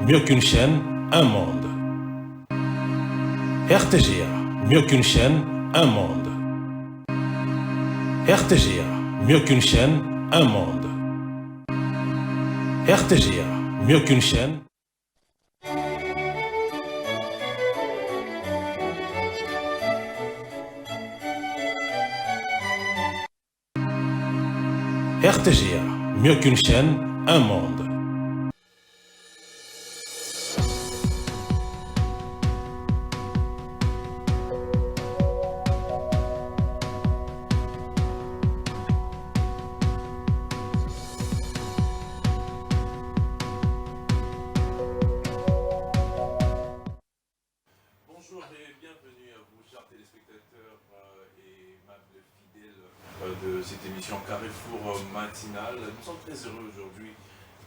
mieux qu'une chaîne, un monde. RTGA, mieux qu'une chaîne, un monde. RTGA, mieux qu'une chaîne, un monde. RTGA, mieux qu'une chaîne. RTGA, mieux qu'une chaîne, un monde. Bonjour et bienvenue à vous, chers téléspectateurs et aimables fidèles de cette émission Carrefour matinale. Nous sommes très heureux aujourd'hui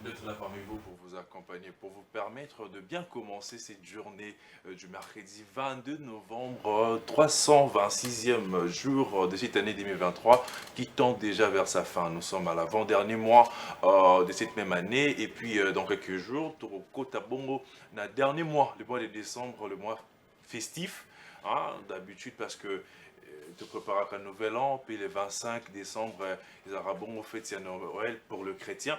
d'être là parmi vous pour vous accompagner, pour vous permettre de bien commencer cette journée du mercredi 22 novembre, 326e jour de cette année 2023 qui tend déjà vers sa fin. Nous sommes à l'avant-dernier mois de cette même année et puis dans quelques jours, Toroko Tabongo, le dernier mois, le mois de décembre, le mois festif, hein, d'habitude parce que te préparer à un nouvel an, puis le 25 décembre, les Arabes ont fait Noël pour le chrétien.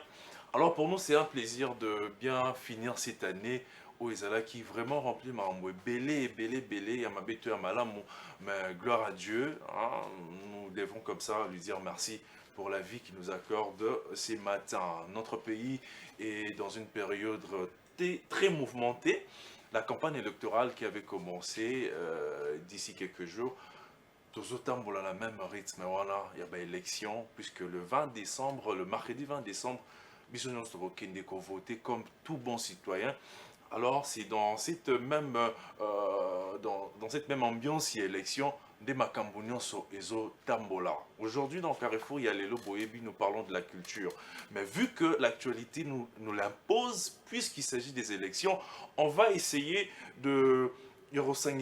Alors pour nous, c'est un plaisir de bien finir cette année où Ezala qui vraiment remplit ma belé, belé, belé, ma bête à malam, mais gloire à Dieu. Hein, nous devons comme ça lui dire merci pour la vie qu'il nous accorde ces matins. Notre pays est dans une période très mouvementée. La campagne électorale qui avait commencé d'ici quelques jours, tous autant à la même rythme, voilà, il y a élection, puisque le 20 décembre, le mercredi 20 décembre, Bisognos Kende voter comme tout bon citoyen. Alors c'est dans cette même dans cette même ambiance, il y a élection des Makambunion sur Ezo Tambola. Aujourd'hui dans Carrefour, il y a les Loboyebi, nous parlons de la culture. Mais vu que l'actualité nous l'impose, puisqu'il s'agit des élections, on va essayer de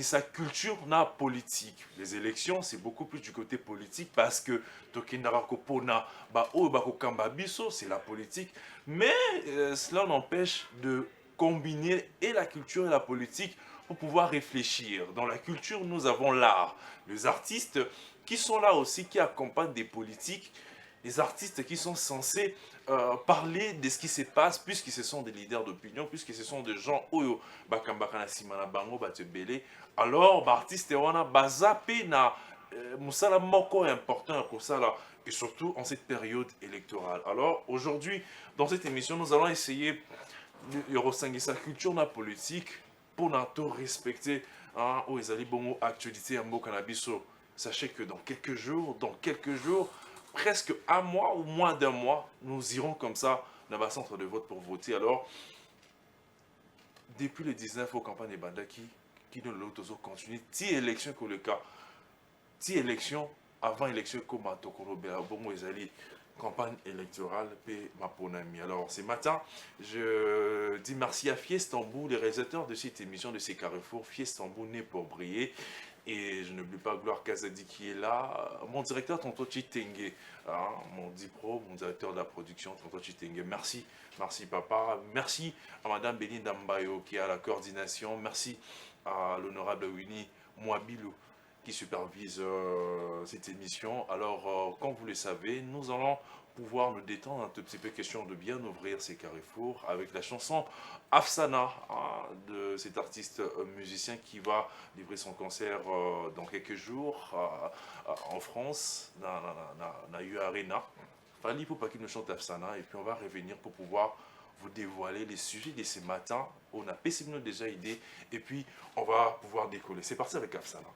sa culture na politique. Les élections, c'est beaucoup plus du côté politique parce que c'est la politique. Mais cela n'empêche de combiner et la culture et la politique pour pouvoir réfléchir. Dans la culture, nous avons l'art. Les artistes qui sont là aussi, qui accompagnent des politiques, les artistes qui sont censés parler de ce qui se passe, puisque ce sont des leaders d'opinion, puisque ce sont des gens oyo bakambakana simana bango batebele. Alors, artiste wana bazape na musala moko important pour ça là, et surtout en cette période électorale. Alors, aujourd'hui, dans cette émission, nous allons essayer de ressentir sa culture na politique pour nous respecter hein, où ils allaient bon actualité en cannabis. Sachez que dans quelques jours, presque un mois ou moins d'un mois, nous irons comme ça dans le centre de vote pour voter. Alors, depuis le 19 aux campagnes de Banda qui nous l'ont continué, si élection que le cas, si élection, avant élection comme à Tokoro Belabongo, ils allaient campagne électorale et ma ponami. Alors ce matin, je dis merci à Fiestambou, les réalisateurs de cette émission de ces Carrefour. Fiestambou né pour briller. Et je n'oublie pas Gloire Kazadi qui est là, mon directeur Tonto Chitenge, hein, mon dipro, mon directeur de la production Tonto Chitenge. Merci, merci papa. Merci à Madame Belinda Mbayo qui est à la coordination. Merci à l'honorable Winnie Mouabilou qui supervise cette émission. Alors, comme vous le savez, nous allons pouvoir nous détendre un tout petit peu, question de bien ouvrir ces carrefours avec la chanson Afsana hein, de cet artiste musicien qui va livrer son concert dans quelques jours en France, dans la U Arena. Fallait pour pas qu'il nous chante Afsana et puis on va revenir pour pouvoir vous dévoiler les sujets de ce matin. On a pessimement déjà idée et puis on va pouvoir décoller. C'est parti avec Afsana.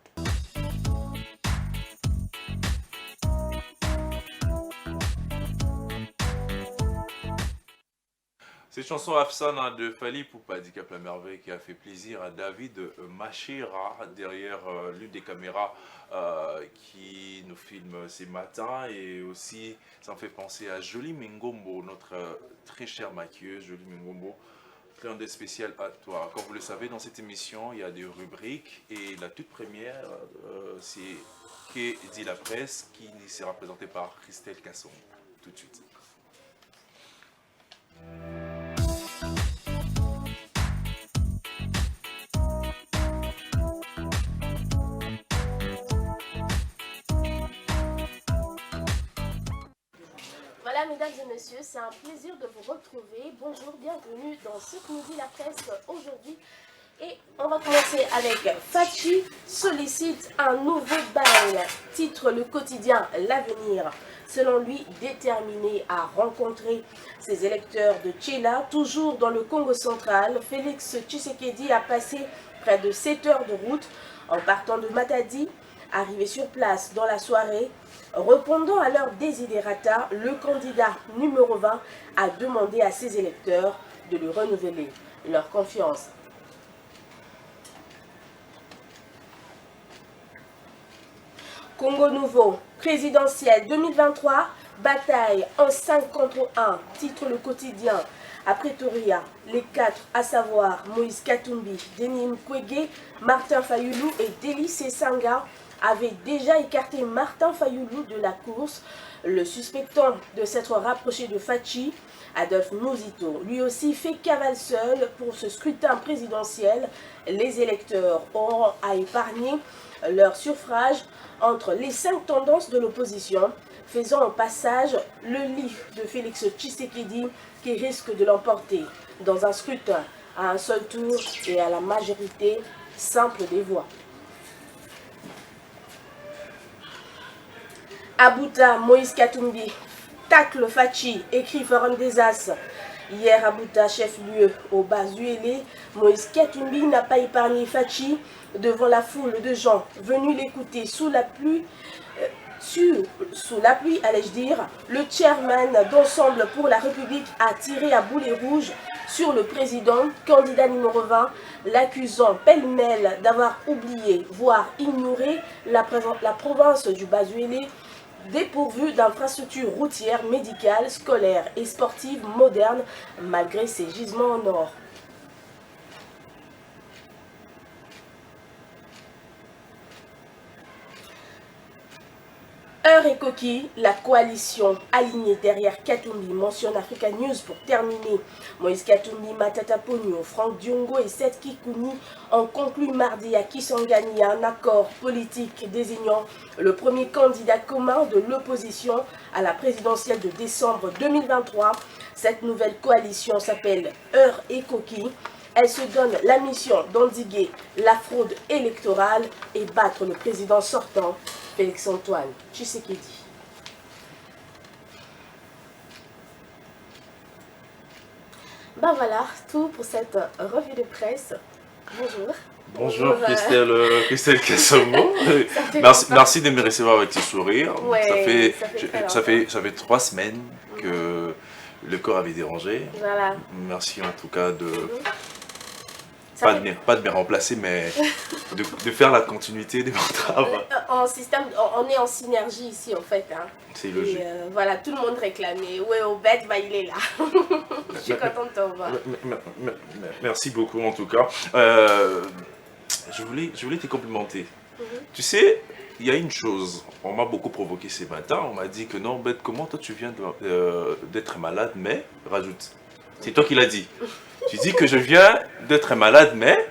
Cette chanson Afsana de Fally Ipupa Cap la merveille qui a fait plaisir à David Machira derrière l'une des caméras qui nous filme ces matins et aussi ça me fait penser à Jolie Mingombo, notre très chère maquilleuse Jolie Mingombo. Plein de spécial à toi. Comme vous le savez, dans cette émission, il y a des rubriques et la toute première, c'est Que dit la presse qui sera présentée par Christelle Casson. Tout de suite. Voilà, mesdames et messieurs, c'est un plaisir de vous retrouver. Bonjour, bienvenue dans ce que nous dit la presse aujourd'hui. Et on va commencer avec Fachi sollicite un nouveau bail. Titre le quotidien L'Avenir. Selon lui, déterminé à rencontrer ses électeurs de Tchéla, toujours dans le Congo central, Félix Tshisekedi a passé près de 7 heures de route en partant de Matadi. Arrivé sur place dans la soirée, répondant à leur desiderata, le candidat numéro 20 a demandé à ses électeurs de lui renouveler leur confiance. Congo Nouveau, présidentiel 2023, bataille en 5 contre 1, titre le quotidien. À Pretoria, les 4, à savoir Moïse Katumbi, Denis Mukwege, Martin Fayulu et Deli Sesanga, avaient déjà écarté Martin Fayulu de la course, le suspectant de s'être rapproché de Fachi. Adolphe Mouzito, lui aussi, fait cavale seul pour ce scrutin présidentiel. Les électeurs auront à épargner leur suffrage entre les 5 tendances de l'opposition, faisant au passage le lit de Félix Tshisekedi qui risque de l'emporter dans un scrutin à un seul tour et à la majorité simple des voix. Abouta, Moïse Katumbi, tacle Fachi, écrit Forum des As. Hier, Abouta, chef-lieu au Bazuélé, Moïse Katumbi n'a pas épargné Fachi devant la foule de gens venus l'écouter sous la pluie. Sous la pluie, allais-je dire, le chairman d'Ensemble pour la République a tiré à boulet rouge sur le président, candidat numéro 20, l'accusant pêle-mêle d'avoir oublié, voire ignoré la province du Bazuélé, dépourvue d'infrastructures routières, médicales, scolaires et sportives modernes, malgré ses gisements en or. Heure et coquille, la coalition alignée derrière Katumbi, mentionne Africa News pour terminer. Moïse Katumbi, Matata Ponyo, Franck Diongo et Seth Kikouni ont conclu mardi à Kisangani un accord politique désignant le premier candidat commun de l'opposition à la présidentielle de décembre 2023. Cette nouvelle coalition s'appelle Heure et coquille. Elle se donne la mission d'endiguer la fraude électorale et battre le président sortant, Félix-Antoine Tshisekedi. Ben voilà, tout pour cette revue de presse. Bonjour. Bonjour Christelle Kassomo. Merci de me recevoir avec ce sourire. Ouais, ça fait 3 semaines que le corps avait dérangé. Voilà. Merci en tout cas de... Pas de me remplacer, mais de faire la continuité de mon travail. On est en synergie ici, en fait. Hein. C'est logique. Et voilà, tout le monde réclamait. Ouais, Obed, bah, il est là. Je suis contente de te revoir. Merci beaucoup, en tout cas. Je voulais te complimenter. Tu sais, il y a une chose, on m'a beaucoup provoqué ces matins. On m'a dit que non, Obed, comment toi tu viens d'être malade, mais rajoute. C'est toi qui l'as dit. Tu dis que je viens d'être malade, mais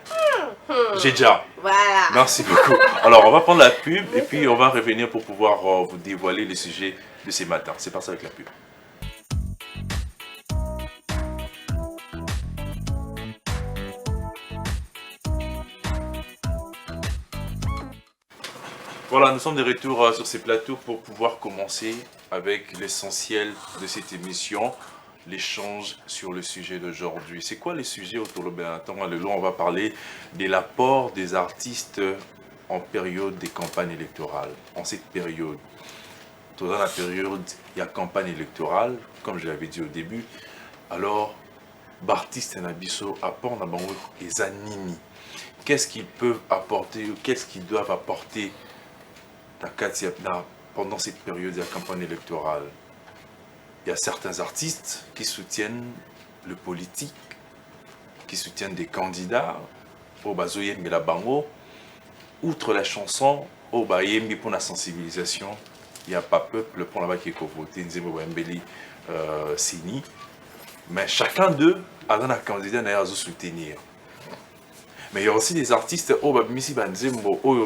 j'ai déjà. Voilà. Merci beaucoup. Alors, on va prendre la pub et puis on va revenir pour pouvoir vous dévoiler les sujets de ces matins. C'est parti avec la pub. Voilà, nous sommes de retour sur ces plateaux pour pouvoir commencer avec l'essentiel de cette émission. L'échange sur le sujet d'aujourd'hui. C'est quoi les sujets autour de Bénaton? On va parler de l'apport des artistes en période des campagnes électorales. En cette période, dans la période, il y a campagne électorale, comme je l'avais dit au début. Alors, l'artiste Nabiso apporte les animes. Qu'est-ce qu'ils peuvent apporter ou qu'est-ce qu'ils doivent apporter pendant cette période de la campagne électorale? Il y a certains artistes qui soutiennent le politique, qui soutiennent des candidats. Au Bazoye Melabango, outre la chanson, au Bayembi pour la sensibilisation, il n'y a pas peuple pour la qui est voté, Nzembo Mbeli Sini. Mais chacun d'eux a un candidat à soutenir. Mais il y a aussi des artistes,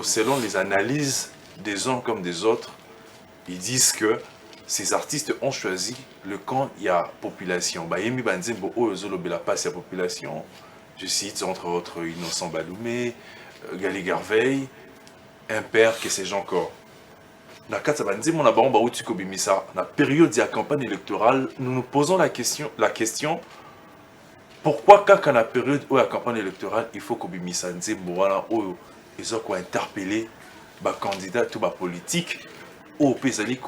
selon les analyses des uns comme des autres, ils disent que ces artistes ont choisi le camp, il y a population. Bayemi Banzembo, Ozolobela passe la population. Je cite entre autres Innocent Baloumé, Gali Garveil, Impair, que sais-je encore. Dans la période de la campagne électorale, nous nous posons la question pourquoi quand la période où la campagne électorale, il faut que Bimisa Nzembo, ils ont interpellé les candidats tout politique, au pays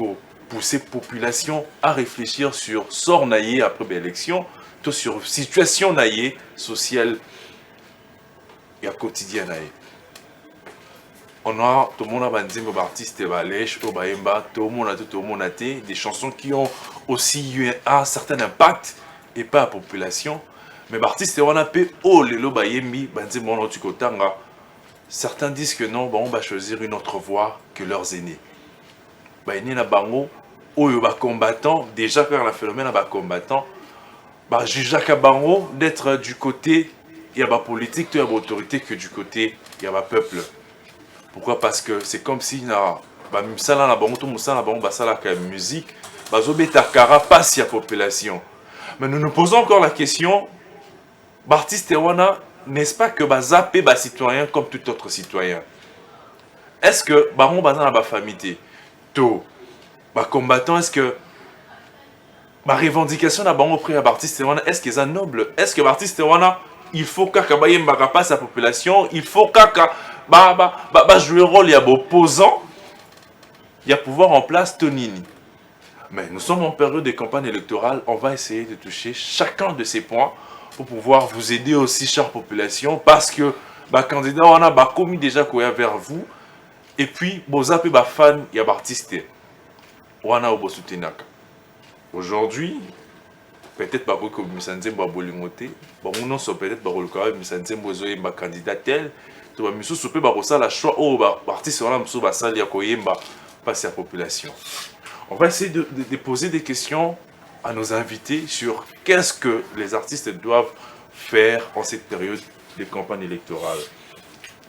pousser la population à réfléchir sur sort naïe après l'élection, sur situation naïe sociale et quotidienne naïe. On a tout le monde a des artistes des chansons qui ont aussi eu un certain impact et pas la population. Mais les artistes on a peu oh les lo bayembi certains disent que non, on va choisir une autre voie que leurs aînés. Bayeni na bango oyo ba combattant déjà quand la phénomène ba combattant ba jujaka bango d'être du côté il y a ba politique, il y a ba autorité que du côté il y a ba peuple. Pourquoi? Parce que c'est comme si na ba misala na bango to musala na bango basala ka musique bazobeta kara passe ya population. Mais nous nous posons encore la question Bartiste wana n'est-ce pas que bazappé ba citoyen comme tout autre citoyen? Est-ce que baron bazana na ba famille to ba combattant est-ce que ma revendication na bango près à Bartiste wana est-ce qu'ils sont nobles? Est-ce que Bartiste wana il faut kaka bayemba passe la population, il faut kaka jouer rôle, il y a opposant, il y a pouvoir en place Tonini. Mais nous sommes en période de campagne électorale, on va essayer de toucher chacun de ces points pour pouvoir vous aider aussi, chère population, parce que les candidats on a commis déjà quoi vers vous, et puis vos appels fans, il y a artistes, on a au soutenaka. Aujourd'hui, peut-être pas que Misanzembo a bolingoté, bon non so peut-être pas que Misanzembo zoé ma candidat tel. La choix au artiste passer à la population. On va essayer de poser des questions à nos invités sur qu'est-ce que les artistes doivent faire en cette période de campagne électorale.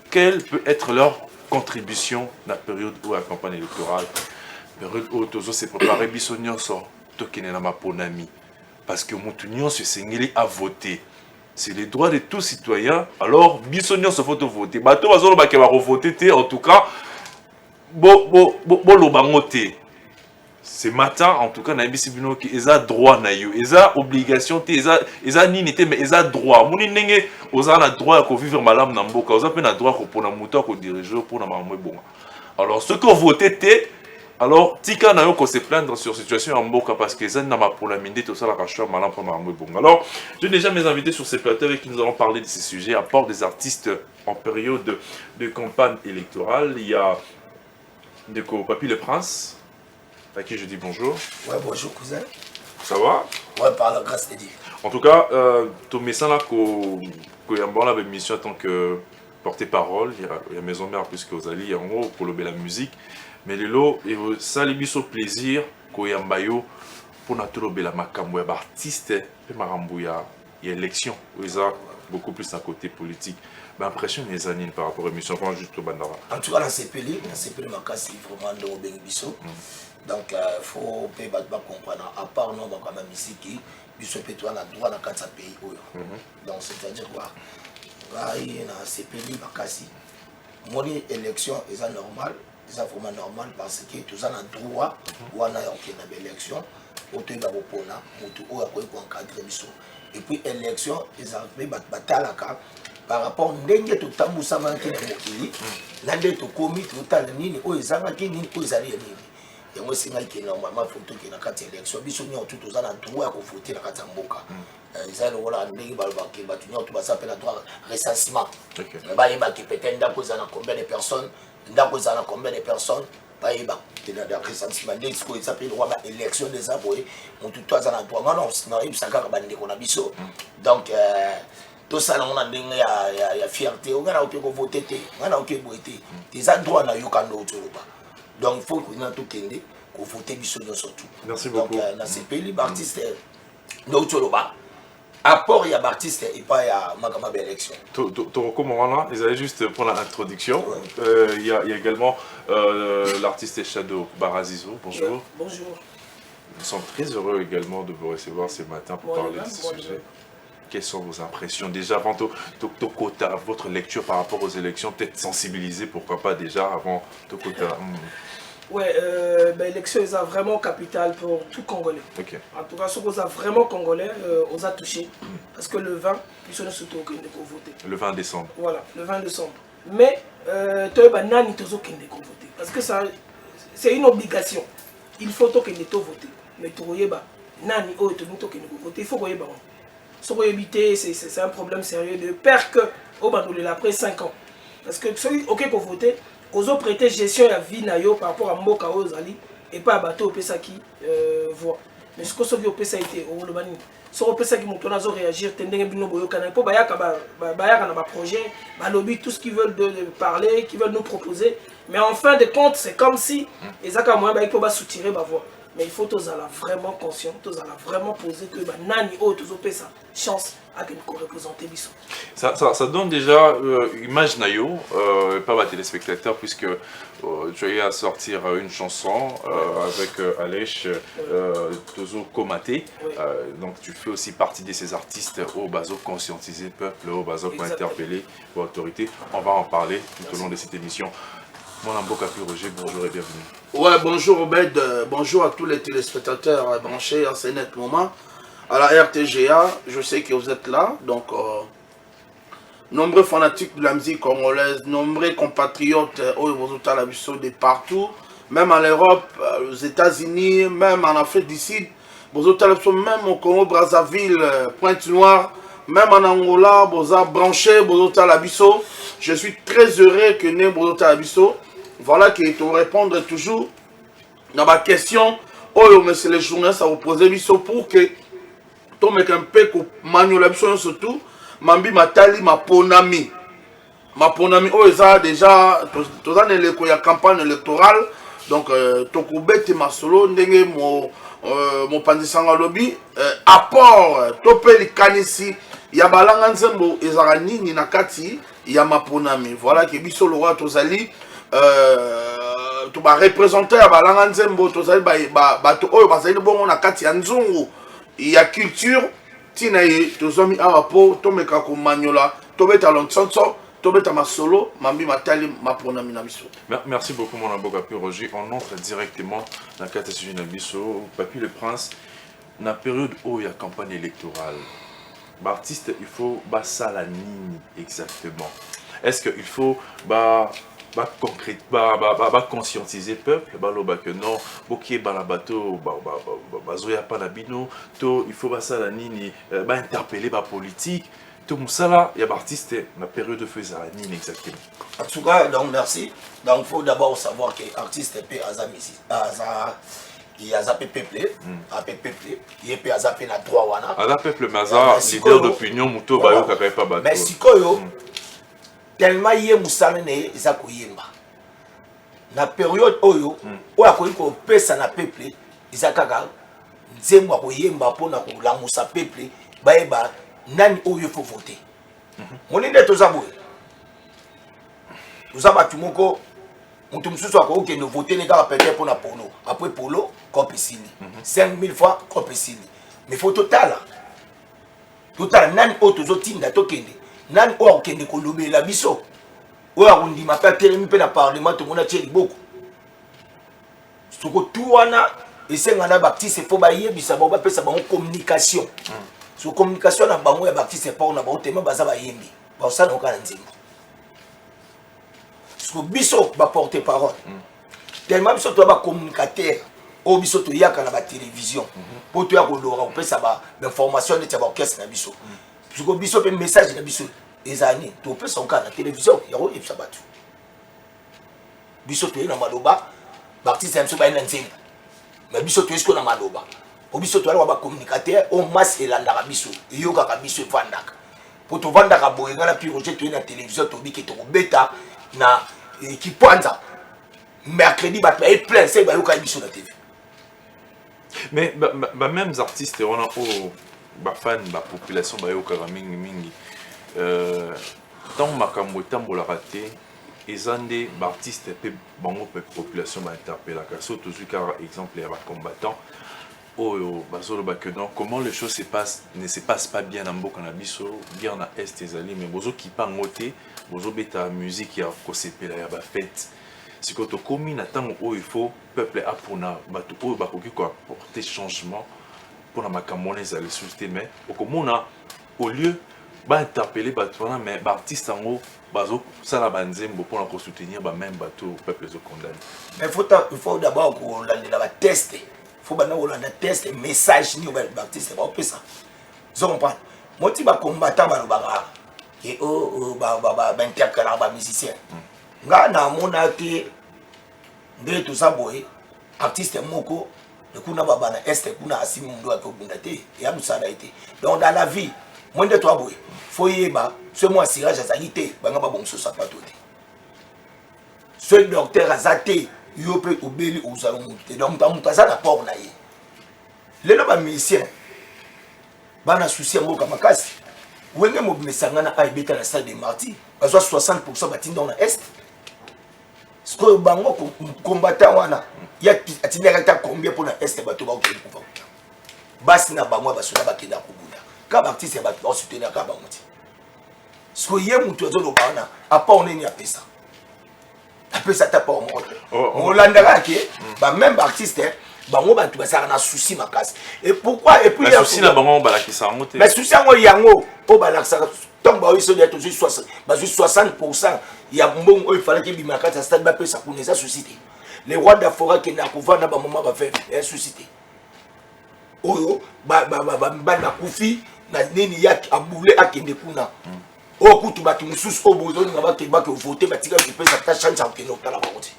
Quelle peut être leur contribution dans la période où la campagne électorale, période où Tozo s'est préparé bisognon sort tokene na maponami parce que Moutunion se singeli à voter. C'est les droits de tous citoyens. Alors, bisognon se faut voter. Bato bazolo ba ke ba voter en tout cas bo lobangote. Ce matin en tout cas na bisi bino ki eza droit na yo. Eza obligation te eza nini te mais eza droit. Muni ndenge oza na droit ko vivre malamu na mboka. Oza pe na droit ko pona muto ko diriger pour na mamwe bonga. Alors ceux qui voté te alors, tika na yo ko se plaindre sur situation en mboka parce que ça n'a pas pour la mine tout ça la racheur malin pour mamou bon. Alors, j'ai déjà mes invités sur ces plateaux avec qui nous allons parler de ces sujets à part des artistes en période de campagne électorale. Il y a de Papy le Prince à qui je dis bonjour. Ouais, bonjour cousin. Ça va? Ouais, par la grâce de Dieu. En tout cas, ton message là que y a bon la mission en tant que porte-parole, il y a maison mère plus qu'aux alliés en gros pour lever la musique. Mais les lots, ça les biso plaisir koyambayo pour notre bela makambo ya artiste et makambo ya élection où ils ont beaucoup plus un côté politique. Mais impression les années par rapport à l'émission quand juste au bandara. En tout cas la CPL makasi vraiment de ben biso. Donc faut pas comprendre à part non donc quand même ici qui biso peut toi na droit na 4 pays. Donc c'est-à-dire quoi? Là il y a CPL makasi. Mon élection est normal. C'est vraiment normal parce que tout ça a droit ou on a une élection autour de l'opona autour de encadrer et puis élection ils ont batalaka par rapport ndenge to tambusa manki na mokili na ndenge to komi to tala nini o ezanga nini ko ezali nini et moi c'est que normalement photo qui na kati élection biso nyo tout ça a droit à voter na kati mboka ils ont voilà ndenge balobaki batu nyo to ça appelle droit recensement ba yeba ki peut-être ndako za na combien de personnes ndako za na combien de personnes ba yeba dans le recensement des ce qu'ils appellent droit à élection des aboyés mon tout ça na droit non non il saka ba ndeko na biso donc tout ça on a ndenge ya fierté on a ko voter te on a ko boiter des droits na yokando autoroba donc il faut que nous tout kende ko voter biso surtout. Merci beaucoup. Donc na ces pays artistes autoroba apport il y a artiste et pas il y a ma élection. Tu recommandes ils allaient juste pour l'introduction. Il y a également l'artiste Shadow Barazizo. Bonjour. Bonjour. Nous sommes très heureux également de vous recevoir ce matin pour parler de ce sujet. Quelles sont vos impressions déjà avant quota, votre lecture par rapport aux élections, peut-être sensibiliser, pourquoi pas déjà avant tout quota. Ouais, l'élection est vraiment capitale pour tout Congolais. Okay. En tout cas, ceux qui sont vraiment Congolais, on a touché. Parce que le 20, ils sont surtout au voter. Le 20 décembre. Voilà, le 20 décembre. Mais, tu as nani tozo kende ko voter. Parce que c'est une obligation. Il faut que les voter. Mais tu vois, nani o to to kende ko voter. Il faut que vous éviter, c'est un problème sérieux de perdre que au bandolé après 5 ans. Parce que ceux qui ont voté, ils ont prêté gestion à vie par rapport à Mboka Ozali et pas à bateau au PSA qui voit. Mais ce que ceux qui ont PSA été au Lomani, ceux qui ont PSA qui m'ont réagir, tendez bino boyo kana pour bayaka na projet, lobby tout ce qu'ils veulent de parler, qu'ils veulent nous proposer. Mais en fin de compte, c'est comme si les aka moyen ba ils soutirer ba voix. Mais il faut tous aller vraiment conscient, tous aller vraiment poser que nani o tous opé ça chance à que nous représenter biso. Ça donne déjà image nayo pas ma téléspectateur puisque tu as eu à sortir une chanson avec Alech Tozo Komaté. Donc tu fais aussi partie de ces artistes au bazo conscientiser le peuple, au bazo interpeller l'autorité. On va en parler tout au long de cette émission. Mon Amboka Roger, bonjour et bienvenue. Ouais, bonjour Obed, bonjour à tous les téléspectateurs branchés à ce net moment. À la RTGA, je sais que vous êtes là, donc nombreux fanatiques de la musique congolaise, nombreux compatriotes de partout, même en Europe, aux États-Unis, même en Afrique du Sud, même au Congo, Brazzaville, Pointe-Noire, même en Angola, branché, je suis très heureux que né Bozo. Voilà qui te répondre toujours dans ma question. Oh, monsieur les journalistes, à vous poser pour que tu me un peu manuel surtout. Mambi matali ma ponami. Ma ponami, oh, ça déjà, tu as une campagne électorale. Donc, tu kubete ma solo, ndenge mon pandisanga lobby. Apport, tu peux les canisi. Yabalanga nzembo, ezara nini nakati, yamaponami. Voilà que biso le roi tozali. Tu vas représenter à Balanga Nzembo, tu vas bon na kati ya nzungu ya culture tinaye tu zomi awapo to meka ko manyola to beta lontsonso to beta masolo mambi matali mapona minabiso. Merci beaucoup mon Amboka Roger. On entre directement dans la catégorie Nabiso, Papi le Prince, dans la période où il y a campagne électorale. L'artiste, il faut ça la ligne exactement. Est-ce qu'il faut conscientiser le peuple, que non, bateau, il faut ça la ligne, interpeller la politique. Tout ça là, il y a l'artiste dans la période de feu la ligne exactement. En tout cas, donc merci. Donc il faut d'abord savoir que l'artiste est il y a zappé peuplé, il y a zappé na droit wana. A peuple maza leader d'opinion muto bayo kaka pas bateau. Mais sikoyo tellement yé musamene za koyemba. Na période oyo oya ko pesa na peuple izakaka nzembo koyemba pona ko la musa peuple baeba nani oyo faut voter. Moninde tozaboye. Tozaba tumoko mutu mususu akoki ne voter ne kaka peut-être pour na polo. Après polo Kopesili. 5000 fois Kopesili. Mais faut total. Total nani otozo tinda tokende. Nani o okende ko lobela biso. O arundi mapa telemi pe na parlement to mona tsheli boko. Soko tout wana esenga na baptiste fo ba yebisa ba pesa ba communication. So communication na bango ya baptiste pa na ba tema baza ba yembi. Ba osana okana nzimbo. Soko biso ba porter parole. Tellement biso to ba communicateur. O biso to yaka na ba télévision pour to ya ko lora on peut ça ba information de ba orchestre na biso parce que biso pe message na biso ezani to peut son cas na télévision ya ko yebisa batu biso to na maloba ba artiste ya biso ba na nzembo mais biso to esko na maloba o biso to ala ba communicateur o mas elanda ka biso yoka ka biso vandaka pour to vandaka boyenga na puis projet to na télévision to bi ke to beta na kipwanza mercredi ba plein c'est ba yoka biso na TV. Mais même artistes, on a fans, la population, mingi. Dans ma camotambo la raté, ils ont des artistes, bango population interpellée. Surtout car exemple les combattants, oh, comment les choses ne se passent pas bien dans Mboka Nabiso, bien dans Est et Zali, mais bozo qui pas ngoté, bozo beta musique ya kosepela ya ba fête. Si quand on commune attend où il faut peuple a pour na batu oh ba koki ko apporter changement pour na makamone les société mais au lieu ba interpeller batu wana mais ba artiste en haut bazo ça la banzembo pour la soutenir ba même batu peuple zo condamné. Mais il faut d'abord qu'on la tester. Il faut qu'on a testé message ni ba artiste ba opesa. Vous comprenez? Moi ti ba combattant ba ba et ba intercaler ba musicien. Nga na mona ke nde tout ça boy artiste moko de kuna baba na est kuna asimu ndo akobunda te ya musala été. Donc dans la vie moi de toi boy faut yeba ce moi sirage azalité banga ba bon so sapato te. Ce docteur azate yo pe obeli uzalo muté donc ta mutaza na port na ye. Lelo ba musicien bana souci mboka makasi. Wenge mo mesangana aibeta na salle de martyrs. Bazwa 60% batinda na est. Ce que bango combattant wana ya atinaka ta combien pour na est bato ba ko pouvoir basi na bango basuna bakenda kubunda ka artiste ba ba soutenir ka bango ti ce que ye mutu azo lo bana apa oneni apesa ta pa o mo on landaka ke ba même artiste bango bantu basaka na souci makasi et pourquoi et puis la souci na bango ba la ki sa ngote mais souci ngo yango o ba la sa tant ba oui so ya toujours 60% il y a bon il fallait que bimaka ta stade ba pesa pour les sociétés les rois d'Afora qui n'a pas na ba moment ba faire un société oyo ba na kufi na nini ya abule akende kuna o kutu ba tumusus o bozo na ba ke voter ba tika je pesa ta chance au keno tala ba oti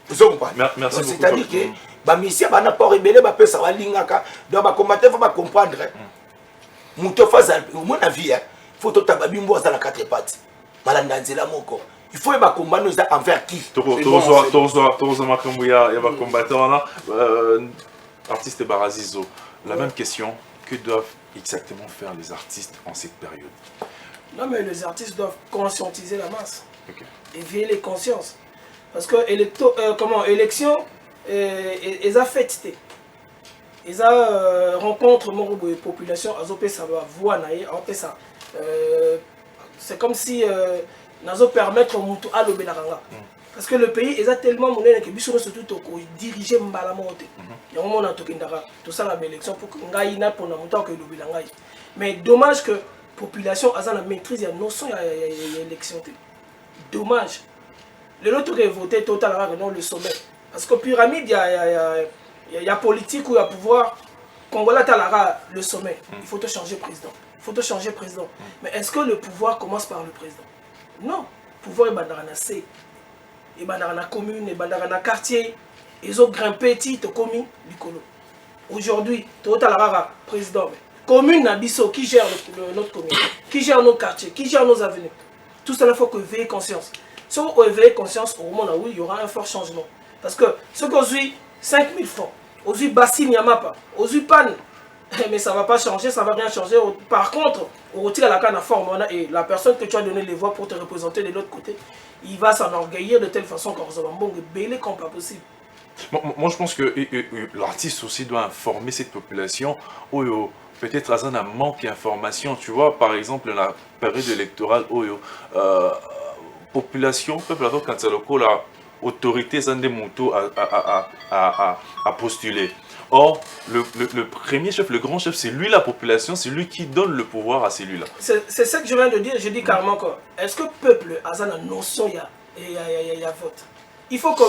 vous comprenez merci beaucoup c'est-à-dire que ba misia ba na pas rebelle ba pesa ba lingaka donc ba combattre faut ba comprendre muto faza mon avis faut tout tababi mbo za na quatre pattes malanda nzela moko il faut ba combattre nous envers qui tozo makambu ya ba combattant là artiste Barazizo la même question que doivent exactement faire les artistes en cette période? Non mais les artistes doivent conscientiser la masse, éveiller les consciences parce que élection ils a fait ils a rencontre mon population azopé ça va voir naïe en ça c'est comme si nazo permettre au mutu à l'obélaranga parce que le pays est tellement monnaie que biso surtout to diriger mbala monte ya moment na tokindara tout ça la élection pour que ngai na pour na mutu que l'obélaranga mais dommage que population a la maîtrise ya notion ya élection dommage le l'autre qui voté total non le sommet parce que pyramide il y a politique ou il y a pouvoir Congolais talara le sommet il faut te changer président mais est-ce que le pouvoir commence par le président? Non, le pouvoir est bandarana C et bandarana commune et bandarana quartier ils ont grimpé titre commis Licolo aujourd'hui totalara président commune Nabiso qui gère notre commune qui gère nos quartiers qui gère nos avenues tout cela il faut que veiller conscience si on éveille conscience au moment où il y aura un fort changement parce que ce qu'aujourd'hui 5 000 francs aujourd'hui Bassi Niamapa aujourd'hui panne mais ça ne va pas changer, ça ne va rien changer. Par contre, on retire la canne à forme et la personne que tu as donné les voix pour te représenter de l'autre côté, il va s'enorgueillir de telle façon qu'on va belé comme pas possible. Moi, je pense que l'artiste aussi doit informer cette population. Peut-être à un manque d'information. Tu vois, par exemple, la période électorale, population, peuple, quand c'est la autorité, c'est des motos à postuler. Or, le premier chef, le grand chef, c'est lui la population, c'est lui qui donne le pouvoir à celui-là. C'est ça que je viens de dire, je dis carrément que, est-ce que le peuple a une notion, il y a vote? Il faut que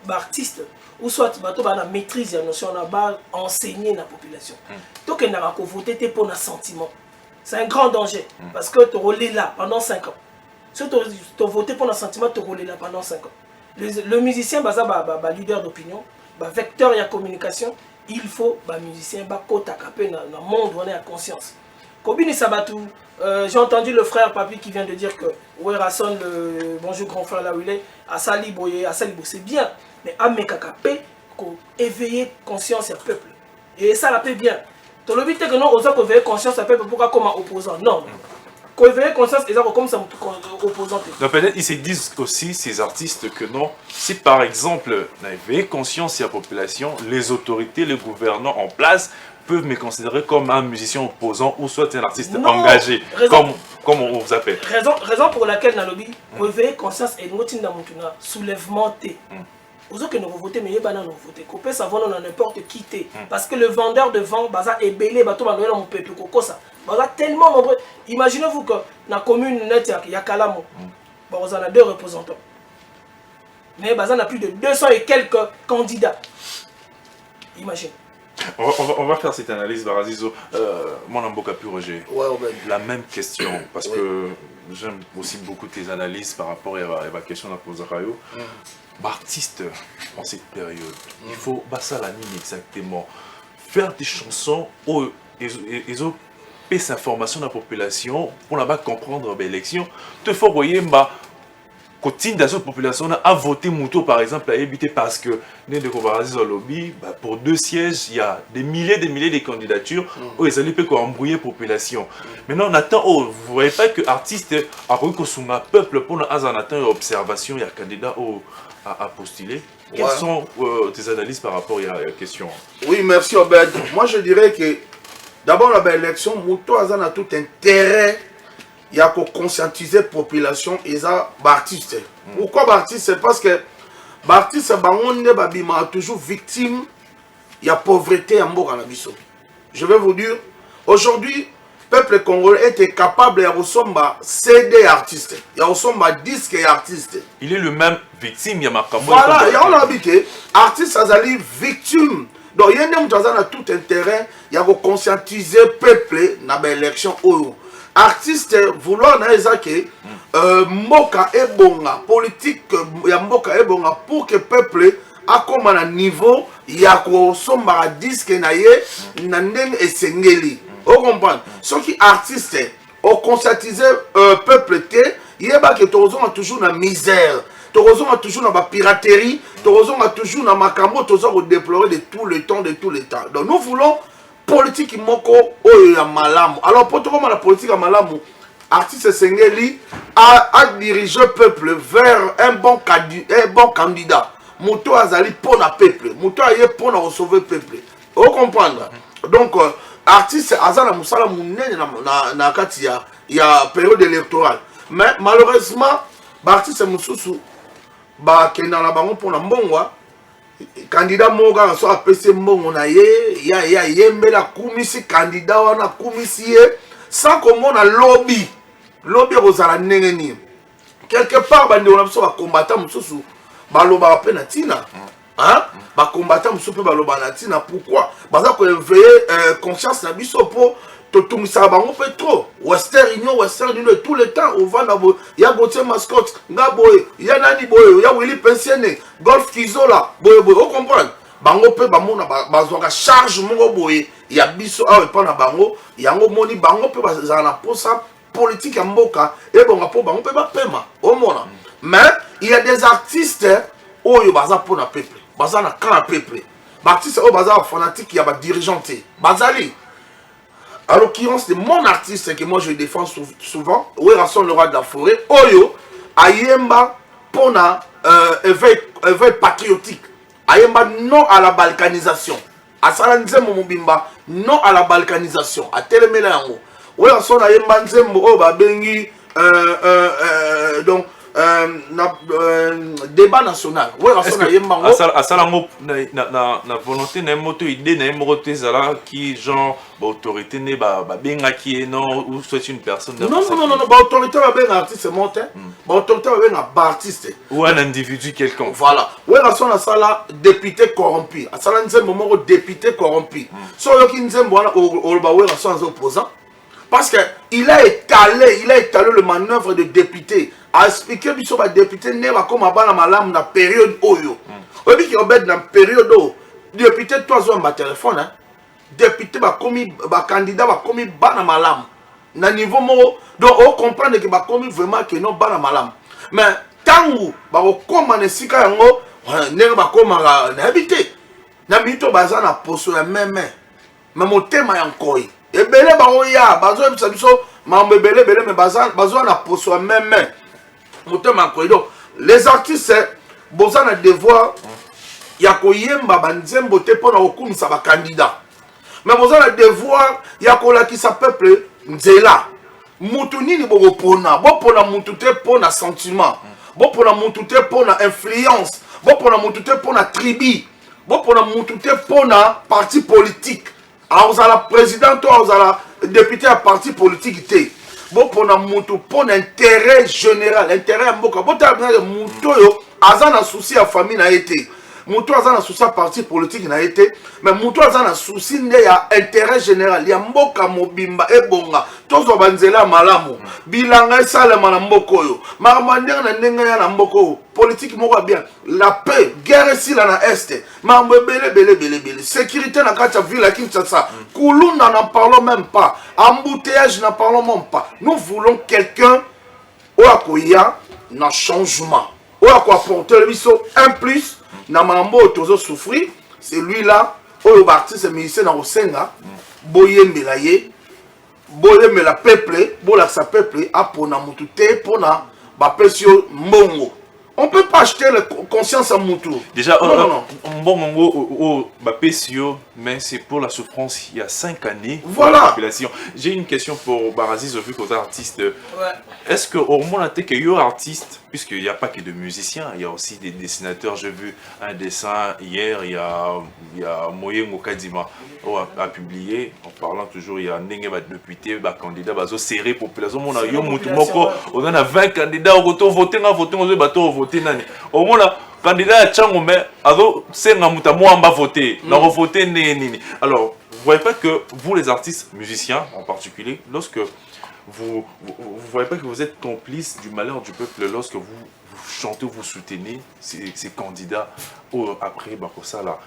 l'artiste, ou soit la maîtrise de la notion, on a enseigné la population. Donc, il n'y a pas voter pour un sentiment. C'est un grand danger, parce que tu roules là pendant 5 ans. Si tu votes pour un sentiment, tu roules là pendant 5 ans. Le musicien, leader d'opinion, vecteur de la communication, il faut que les musiciens soient dans le monde où on est à conscience. J'ai entendu le frère Papi qui vient de dire que Ouerasson, le bonjour grand frère là où il est, à Saliboye, c'est bien, mais à Mekakapé, éveiller conscience au peuple. Et ça la paix bien. Tu le but que non, on doit éveiller conscience au peuple, pourquoi comme opposant? Non. Quand éveiller conscience, ils ont comme ça opposant. Donc peut-être ils se disent aussi, ces artistes, que non, si par exemple, on a éveillé conscience de la population, les autorités, les gouvernants en place peuvent me considérer comme un musicien opposant ou soit un artiste engagé, comme on vous appelle. Raison pour laquelle dans le lobby, pour éveiller conscience et nous soulèvement T. Aux autres que nous votons, mais il y a nous voter. Qu'on peut savoir dans n'importe qui T. Parce que le vendeur de vent, baza est belé, bateau va dans mon peuple, ça. Baza tellement nombreux. Imaginez-vous que dans la commune net, il y a Kalamo. On a 2 représentants. Mais baza n'a plus de 200 et quelques candidats. Imagine. On va faire cette analyse, Barazizo. Mon Amboka pu Roger. Ouais, la même question, parce que j'aime aussi beaucoup tes analyses par rapport à la question de Pozarayo. Artiste en cette période, il faut ça la ligne exactement. Faire des chansons où ils ont cette information de la population pour là-bas comprendre l'élection. Il faut voyer côté de la population a voté Mouto par exemple à éviter parce que lobby pour 2 sièges il y a des milliers de candidatures où ils allaient peut embrouiller la population. Maintenant on attend, vous voyez pas que artiste a reconnu un peuple pour on attend observation il y a candidat à postuler. Quelles sont tes analyses par rapport à la question? Oui, merci Obed. Moi je dirais que d'abord la belle élection, Mouto a tout intérêt. Il y a pour conscientiser la population et ça, Baptiste. Pourquoi Baptiste? C'est parce que Baptiste, on est toujours victime de la pauvreté en Mboka-Nabiso. Je vais vous dire, aujourd'hui, le peuple congolais était capable de ressembler CD artistes. Il ressemble disque artiste. Il est le même victime, il y a ma voilà, il y a un habité, artiste, ça victime. Donc, il y a tout intérêt, il y a pour conscientiser le peuple dans l'élection. Artiste vouloir na ezake mboka ebonga politique ya mboka ebonga pour que peuple akoma na niveau ya ko somba disque na ye na ndenge esengeli o comprendre ce qui artiste o conscientiser peuple te yeba que tozo toujours na misère tozo toujours na ba piraterie tozo toujours na makambo tozo déplorer de tout le temps donc nous voulons politique moko oyo ya malamu. Alors pour comment la politique ya malamu, artiste Sengeli a dirigé le peuple vers un bon candidat. Mouto azali pour le peuple, Mouto aye pour sauver le peuple. Vous comprenez? Donc artiste azala musala munene na kati ya période électorale. Mais malheureusement, artiste mususu ba kenda na bango pour na mbongwa candidat moga so apesi mbongo na ye ya yembela kumisi candidat wana kumisi ye sans komona lobby kozala ndenge nini quelque part bande on a besoin ba combattant mususu baloba pe na tina ba combattant mususu pe baloba na tina pourquoi baza ko éveiller conscience na biso po totumisa bango pe trop Western Union tout le temps au vanda bo ya Gauthier Mascotte nga boye ya nani boye ya Willy Pensiene Golf Kizola boye o comprendre bango pe bamona bazwaka charge moko boye ya biso awe pa na bango yango moni bango pe bazala na posa politique ya mboka e bonga po bango pe bapema o mona mais il y a des artistes oyo baza po na peuple baza na camp peuple artiste oyo baza fanatique ya ba dirigeanté bazali. À l'occurrence de mon artiste que moi je défends souvent, Werrason le roi de la forêt, Oyo, Ayemba Pona, éveil patriotique, Ayemba non à la balkanisation, Asala Nzembo Mubimba non à la balkanisation, à Telemelango, Werrason Ayemba Nzembo Oba Bengi, donc débat national. Asalango na volonté na moto idée na moto zala qui genre autorité ne ba benga qui non ou soit une personne non ba autorité ba benga artiste monte ba autorité ba benga artiste ou un individu quelconque. Voilà. Ouais rason na sala député corrompu. Asala nzembo moko député corrompu. So yo ki nzembo wana o ba ouais rason opposant parce que il a étalé le manœuvre de député. A expliqué que les députés ne va comme à malam dans la période oyo. Obi qui obède dans la période où député toi ont un téléphone hein. Député va commis ba candidat va commis bana malam. Na niveau mo donc on comprend que ba commis vraiment que non bana malam. Mais tangu ba comme na sika yango ne ba comme na habité. Na bito baza na poso ya même. Mais mon thème est encore ebele baoya bazoyebisa biso mambo ebele mais bazoa na poso ya même motema koido les artistes boza na devoir ya koyemba banzembo te mpona kokumisa bakandidat mais boza na devoir ya kolakisa peuple nzela mutu nini bokopona bopona mutu te mpona sentiment bopona mutu te mpona influence bopona mutu te mpona tribu bopona mutu te mpona parti politique aozala président to aozala député ya parti politique te bopona mutu mpona intérêt général intérêt ya mboka botala mutu oyo aza na souci ya famille na ye te mutu aza na souci ya parti politique na ye te mais mutu aza na souci nde ya intérêt général ya mboka mobimba ebonga tozwa banzela ya malamu bilanga esalema na mboka oyo makambo ya ndenge na ndenge ya na mboka oyo politique moko ya bien la paix guerre esila na este makambo ebele sécurité na kati ya ville ya Kinshasa kulunda n'en parlons même pas embouteillage n'en parlons même pas nous voulons quelqu'un oyo akoya na changement oyo akoapporter le biso un plus na makambo oyo tozo souffrir c'est lui là oyo baartiste musicien na kosenga boyembela ye boyembela peuple bolakisa peuple apona mutu te mpona bapesi yo mbongo. On peut pas acheter la conscience à Moutou. Déjà, non. Bon, mais c'est pour la souffrance il y a 5 années. Voilà. La population. J'ai une question pour Baraziz, vu que vous êtes artiste. Ouais. Est-ce qu'au moins, il y a artiste, puisqu'il n'y a pas que de musiciens, il y a aussi des dessinateurs. J'ai vu un dessin hier, il y a Moyen Mokadima a publié, en parlant toujours, il y a Nenge député, candidat, serré population. On a 20 candidats, on a voté, au moins là, candidat Tchango, mais c'est un voté, voté nini. Alors, vous voyez pas que vous les artistes musiciens en particulier, lorsque vous voyez pas que vous êtes complice du malheur du peuple lorsque vous chantez, vous soutenez ces candidats après ça là,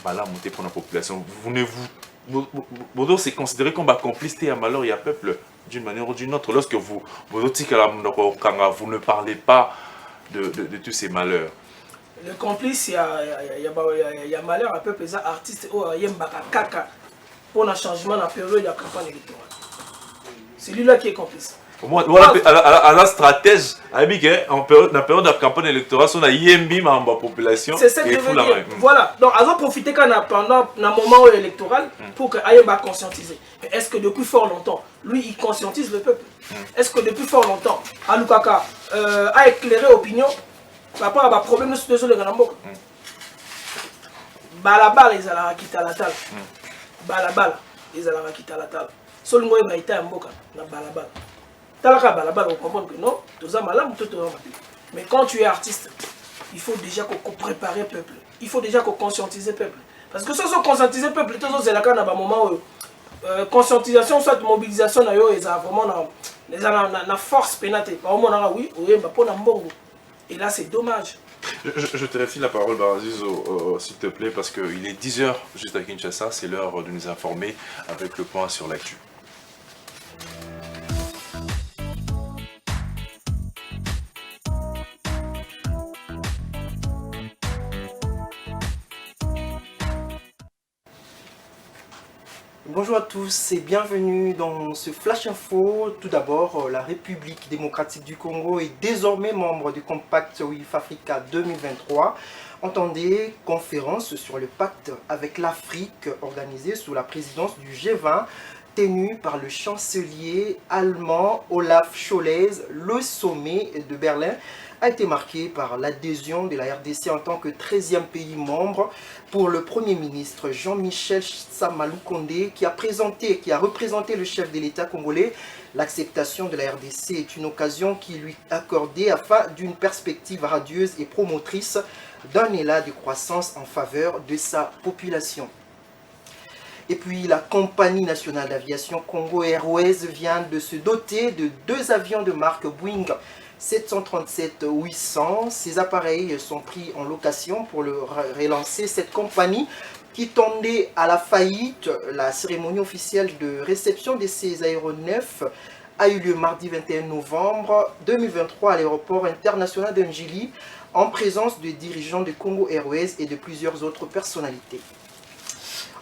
là monter pour la population. Vous c'est considéré comme complice et un malheur, il y a peuple d'une manière ou d'une autre. Lorsque vous ne parlez pas de tous ces malheurs. Le complice, il y a malheur à peu près artiste il y a pour un changement dans la période de la campagne électorale. C'est lui-là qui est complice. À la stratège, en période de la campagne électorale, on a yembi ma population. C'est ça que je veux dire. Voilà. Donc, ils ont profité pendant le moment électoral pour que Ayemba conscientiser. Mais est-ce que depuis fort longtemps, lui, il conscientise le peuple? Est-ce que depuis fort longtemps, Alukaka a éclairé l'opinion par rapport à un problème de situation de Ganamboka? Balabala, ils allaient quitter la table. Balabala, ils allaient quitter la table. Seulement, il a été un boka, na balabala. Talaka balabala, on comprend que non, tout malade, tout mais quand tu es artiste, il faut déjà qu'on prépare le peuple. Il faut déjà qu'on conscientise le peuple. Parce que si on conscientise le peuple, tout ça, c'est là un moment où conscientisation, soit mobilisation, ils ont vraiment la force pénatée. Oui, et là, c'est dommage. Je te refile la parole, Baraziz, s'il te plaît, parce qu'il est 10 h juste à Kinshasa, c'est l'heure de nous informer avec le point sur l'actu. Bonjour à tous et bienvenue dans ce Flash Info. Tout d'abord, la République démocratique du Congo est désormais membre du Compact WIF Africa 2023. Entendez, conférence sur le pacte avec l'Afrique organisée sous la présidence du G20, tenue par le chancelier allemand Olaf Scholz. Le sommet de Berlin a été marqué par l'adhésion de la RDC en tant que 13e pays membre pour le Premier ministre Jean-Michel Samalou Kondé qui a représenté le chef de l'État congolais. L'acceptation de la RDC est une occasion qui lui est accordée afin d'une perspective radieuse et promotrice d'un élan de croissance en faveur de sa population. Et puis la compagnie nationale d'aviation Congo Airways vient de se doter de 2 avions de marque Boeing 737-800. Ces appareils sont pris en location pour relancer cette compagnie qui tendait à la faillite. La cérémonie officielle de réception de ces aéronefs a eu lieu mardi 21 novembre 2023 à l'aéroport international d'Angili en présence de dirigeants de Congo Airways et de plusieurs autres personnalités.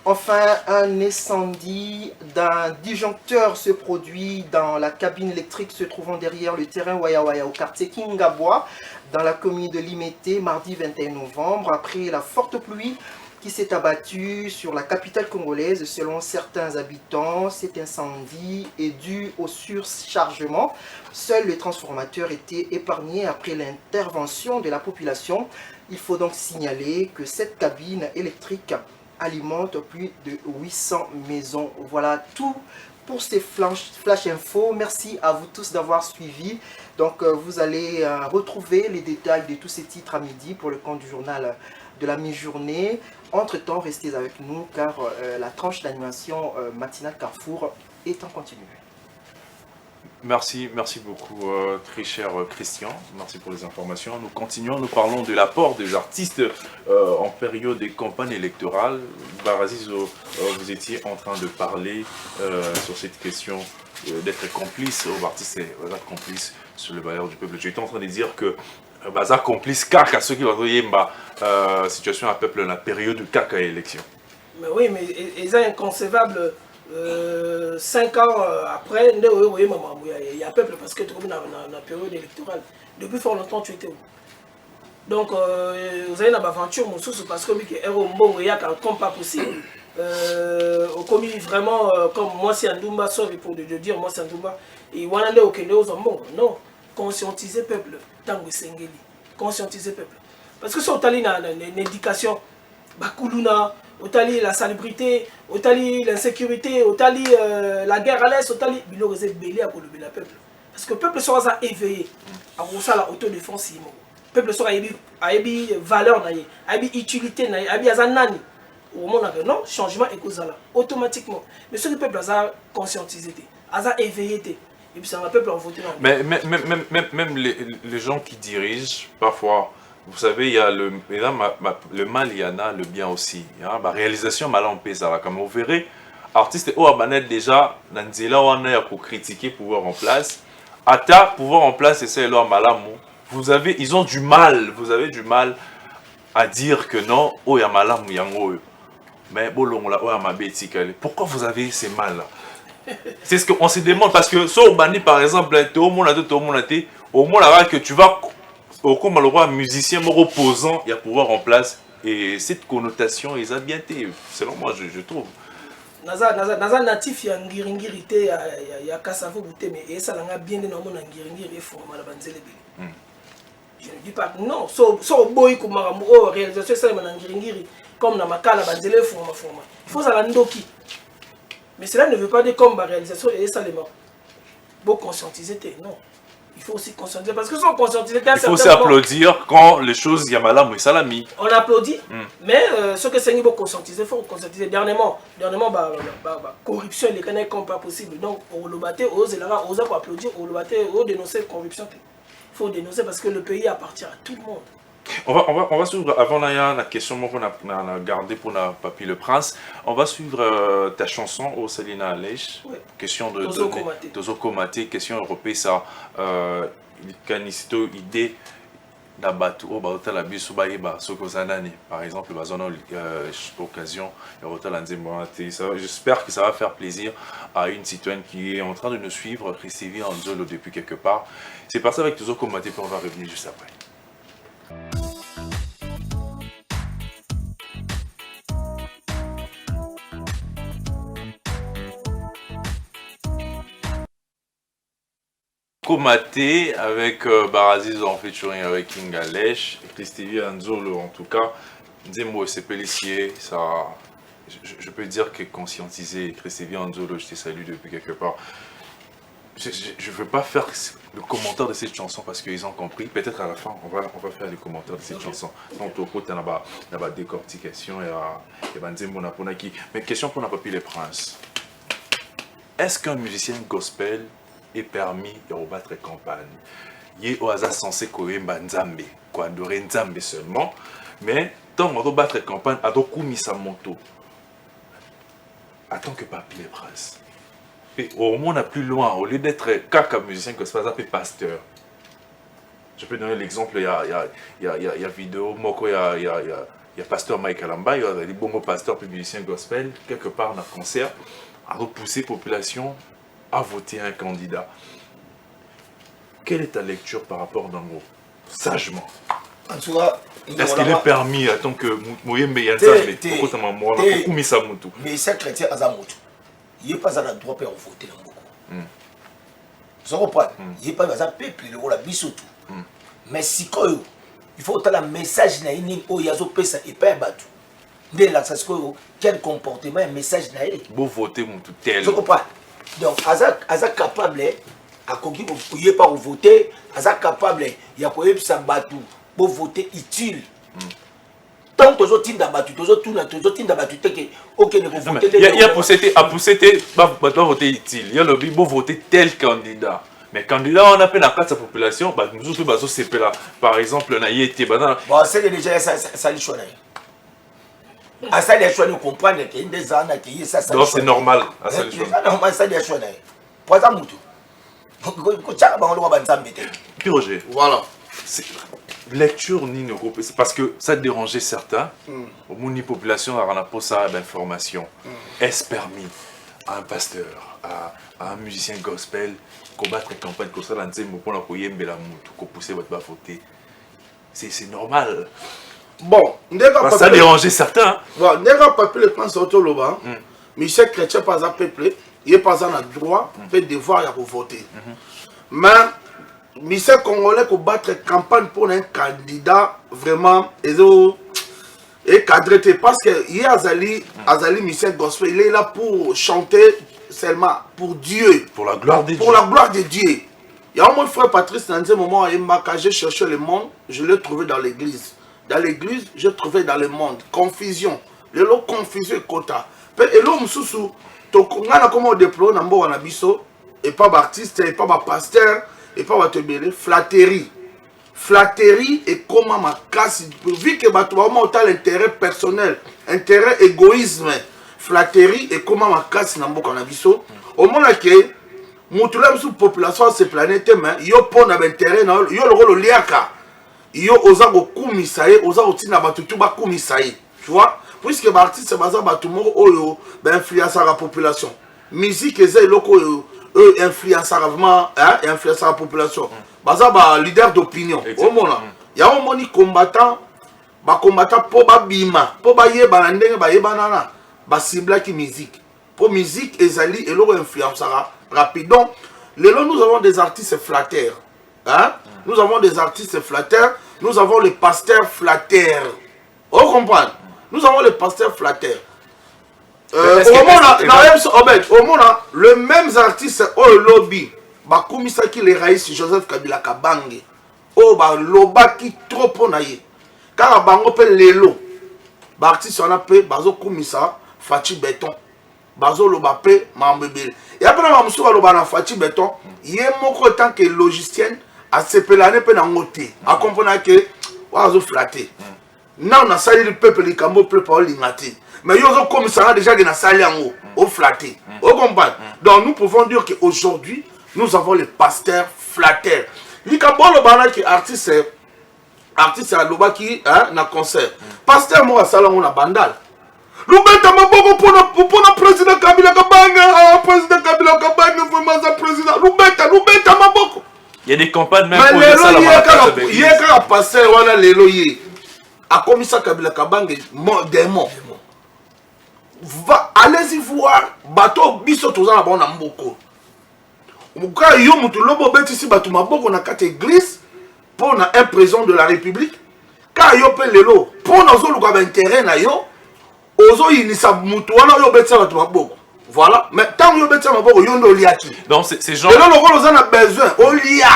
Enfin, un incendie d'un disjoncteur se produit dans la cabine électrique se trouvant derrière le terrain Waya Waya au quartier Kingabois, dans la commune de Limete, mardi 21 novembre, après la forte pluie qui s'est abattue sur la capitale congolaise. Selon certains habitants, cet incendie est dû au surchargement. Seul le transformateur était épargné après l'intervention de la population. Il faut donc signaler que cette cabine électrique alimente plus de 800 maisons. Voilà tout pour ces flash info. Merci à vous tous d'avoir suivi. Donc vous allez retrouver les détails de tous ces titres à midi pour le compte du journal de la mi-journée. Entre-temps, restez avec nous car la tranche d'animation matinale Carrefour est en continu. Merci beaucoup, très cher Christian. Merci pour les informations. Nous continuons, nous parlons de l'apport des artistes en période de campagne électorale. Barazizo, vous étiez en train de parler sur cette question d'être complice aux artistes et aux complices sur le bailleur du peuple. J'étais en train de dire que Bazar complice car à ceux qui vont dire la situation à peuple dans la période de caca élection. Mais oui, mais ils sont inconcevables. 5 ans après, il y a peuple parce que tu es dans la période électorale. Depuis fort longtemps, tu étais où? Donc, vous avez une aventure, parce que il y a comme pas possible. Comme vraiment, comme moi, c'est un Dumba, sorry pour de dire, moi, c'est un Dumba. Et Wanande au Kenya, non, conscientiser peuple, tango sengeli, conscientiser peuple. Parce que si on a une éducation, Bakuluna, Otali la salubrité, Otali l'insécurité, Otali la guerre à l'Est, Otali il aurait belé à le peuple. Parce que le peuple sera éveillé à ça la autodéfense. Le peuple sera éveillé valeur, éveillé utilité, éveillé azanani. Au moment où non, changement est causal automatiquement. Mais ce que le peuple a conscientisé, a éveillé. Et puis c'est un peuple en voté. Mais même les gens qui dirigent, parfois, vous savez, il y a le mal, il y en a le bien aussi. La réalisation, mal en paix, ça. Comme vous verrez, artistes ou abanet déjà, Nanzila, on a pour critiquer pouvoir en place. Ata, pouvoir en place, et c'est là, malamou. Ils ont du mal, vous avez du mal à dire que non, oh, ya malamou, yango. Mais bon, là, oh, ya mabeti, pourquoi vous avez ces mal-là? C'est ce qu'on se demande, parce que, so, bandi, par exemple, au moins là, que tu vas. Comme le roi musicien reposant, il y a pouvoir en place. Et cette connotation, ils ont bien été, selon moi, je trouve. Naza natif ya ngiringiri te ya kasavo bute mais ça l'a bien de normal ngiringiri font mal banzele be. Je ne dis pas non, so boy comme maramu réalisation ça na ngiringiri comme na makala banzele font. Il faut ça la ndoki. Mais cela ne veut pas dire comme la réalisation et ça les morts. Beau conscientiser non. Il faut aussi conscientiser parce que si on conscientise, il faut aussi applaudir quand les choses yamala ou salami. On applaudit, mais ce que c'est niveau conscientiser, il faut conscientiser. Dernièrement, corruption les canaux comme pas possible. Donc on le battait, on applaudir, on le battait, on dénoncer corruption. Il faut dénoncer parce que le pays appartient à tout le monde. On va suivre, avant la question qu'on a gardée pour Papi le Prince, on va suivre ta chanson au Salina Alech, question de Tozoko Mate, question européenne, ça, il idée d'abatu au Baota la Bisu Baïba, Sokozanani, par exemple, l'occasion, j'espère que ça va faire plaisir à une citoyenne qui est en train de nous suivre, Christivi Anzolo depuis quelque part. C'est parti avec Tozoko Mate, puis on va revenir juste après. Komaté avec Baraziz en featuring avec King Alech et Christivi Anzolo en tout cas. Dis-moi, c'est policier, ça. Je peux dire que conscientiser Christivi Anzolo, je te salue depuis quelque part. Je ne veux pas faire le commentaire de cette chanson parce qu'ils ont compris. Peut-être à la fin, on va faire les commentaires de cette chanson. Donc, au côté, il y a décortication et mais question pour Papi les Princes. Est-ce qu'un musicien gospel est permis de rebattre campagne? Il est au hasard censé koyemba nzambe, quoi, adorer nzambe seulement. Mais tant on doit battre campagne, à dokumi sa moto. Attends que Papi les Princes. Et au moins, on a plus loin, au lieu d'être caca musicien, que ce soit un pasteur. Je peux donner l'exemple, il y a vidéo, Moko, il y a pasteur Mike Alamba, il y a des bons pasteurs puis musiciens gospel, quelque part dans le concert, à repousser la population à voter un candidat. Quelle est ta lecture par rapport dans le mot sagement? En tout cas, est-ce qu'il est permis en tant que Mouyembe Yanza, mais pourquoi tu m'as dit que ça m'a mais c'est chrétien à Zamout. Il n'y a pas un droit pour voter dans beaucoup. Vous comprenez? Il n'y a pas un peuple, il y a un bisotou. Mais si il faut que le message n'a pas et pas battu. Quel comportement, un message n'a pas. Vous votez mon tout tel. Vous comprenez? Donc, Aza capable, à Kogi, vous ne pouvez pas voter, Aza capable, il y a quoi pour voter utile. Tant que vous avez battu, vous avez battu, ok, ne vous votez. Il y a poussé, voter utile. Il y a le but, voter tel candidat. Mais candidat, on appelle la carte de sa population, nous autres, c'est là. Par exemple, on a été. Bon, c'est déjà ça, les choix. Ça, les choix, nous comprenons qu'il y a des années qui y a ça. Donc, c'est normal. Ça, les choix. Pour exemple, Puis Roger, Voilà. lecture ni ne groupe, c'est parce que ça dérangeait certains. Au moins, une population a pas ça d'information. Est-ce permis à un pasteur, à un musicien gospel, combattre une campagne comme ça, pour pousser votre voter? C'est normal. Bon, Ça dérangeait certains. Bon, n'est-ce pas le plan sur le bas. Michel Chrétien, pas un peuple, il n'est pas un droit, il a devoir de voter. Mais, Michel Congolais, pour battre campagne pour un candidat, vraiment, et cadré, parce que hier, Azali Michel Gospel, il est là pour chanter seulement pour Dieu. Pour la gloire de Dieu. Pour la gloire de Dieu. Il y a un mon frère Patrice, dans un moment, quand j'ai cherché le monde, je l'ai trouvé dans l'église. Dans l'église, j'ai trouvé dans le monde. Confusion. Le lot confusion et quota. Et l'homme moussou, on a comment déployer dans le biso, et pas baptiste, et pas pasteur, et pas batebele, flatterie. Flatterie et comment ma casse, vu que on a l'intérêt personnel, intérêt égoïsme, flatterie et comment ma casse dans le biso. Au moment que Moutoulam sous population de cette planète, il y a pas d'intérêt, il y a le rôle de liaka. Il y a osa kumisaye, osa otina batutu ba kumisaye. Tu vois? Puisque l'artiste c'est bazar batumoro oyo ben influence la population. Musique ezay loko eux influence vraiment influence la population. Bazar ba leader d'opinion. Au mona. Ya o moni combattant po ba bima, po ba yeba ndenge ba yeba nana, ba cibla ki musique. Pour musique ezali et loko influence rapide. Donc nous avons des artistes flatteurs. Hein? Nous avons des artistes flatteurs, nous avons les pasteurs flatteurs. On comprend? Nous avons les pasteurs flatteurs. Au moment le même artiste au lobby, Bakumisaki les raïs Joseph Kabila Kabange, oh ba loba qui trop ponaye. Car bango pe lelo, artiste on a pe bazo kumisa Fachi Béton, bazo loba pe mambebele. Et après on a loba na Fachi Béton, il est moko tant que logicien. À ce pelané peut n'engoter, à comprendre que oiseau flatté. Non, on a sali le peuple, les cambo peuple par l'ingati. Mais ils ont comme ça déjà que na sali en haut, au flatté. Au combat. Donc nous pouvons dire qu'aujourd'hui nous avons les pasteurs flatteurs. Les cambo le bana qui artiste à loba qui na concert. Pasteur moi salon on a bandal. Lubeta maboko pour le président Kabila Kabanga, président Kabila Kabanga vraiment ça président. Lubeta maboko. Il y a des campagnes même pour ça. Mais il y a quand passé voilà lelo yé. A commis ça Kabila Kabanga démon. Allez-y voir bateau biso toza na bona mboko. Muka yo mutu lobo beti si bato maboko na kate église pour na un président de la République. Ka yo pe lelo pour na zo luka ba intérêt na yo. Ozo inisa mutu wana yo beti bato maboko. Voilà, mais tant que vous êtes en liaki. Donc ces gens. Et là, le a besoin, on lia.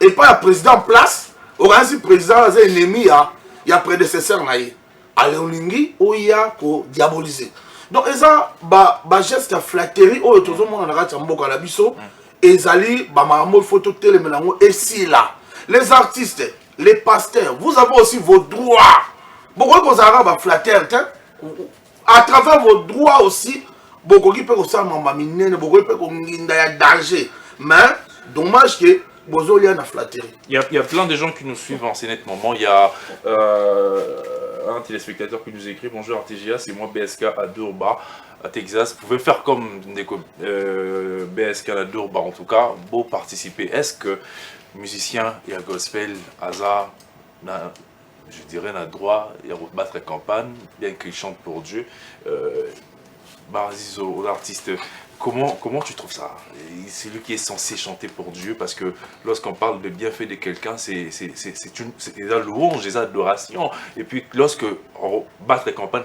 Et pas le président en place. Au le président a un ennemi, il y a prédécesseur. Allez, on lingi, ou il y a pour diaboliser. Donc, ça, bah, geste à flatterie, ou tout le monde a un la biso, et zali, bah, ma photo télé, et si là, les artistes, les pasteurs, vous avez aussi vos droits. Pourquoi vous avez flatteur, à travers vos droits aussi. Beaucoup qui peut aussi m'amener, beaucoup peut qu'on danger. Mais dommage que bozolia na flatterie. Il y a plein de gens qui nous suivent en ce net moment. Il y a un téléspectateur qui nous écrit: bonjour RTGA, c'est moi BSK à Durba, à Texas. Vous pouvez faire comme BSK à Durba, en tout cas, beau participer. Est-ce que musicien et à gospel, hasard, je dirais, n'a droit à battre campagne, bien qu'il chante pour Dieu, aux artistes? Comment tu trouves ça? C'est lui qui est censé chanter pour Dieu, parce que lorsqu'on parle de bienfait de quelqu'un, c'est la louange, des adorations. Et puis lorsque on bat la campagne,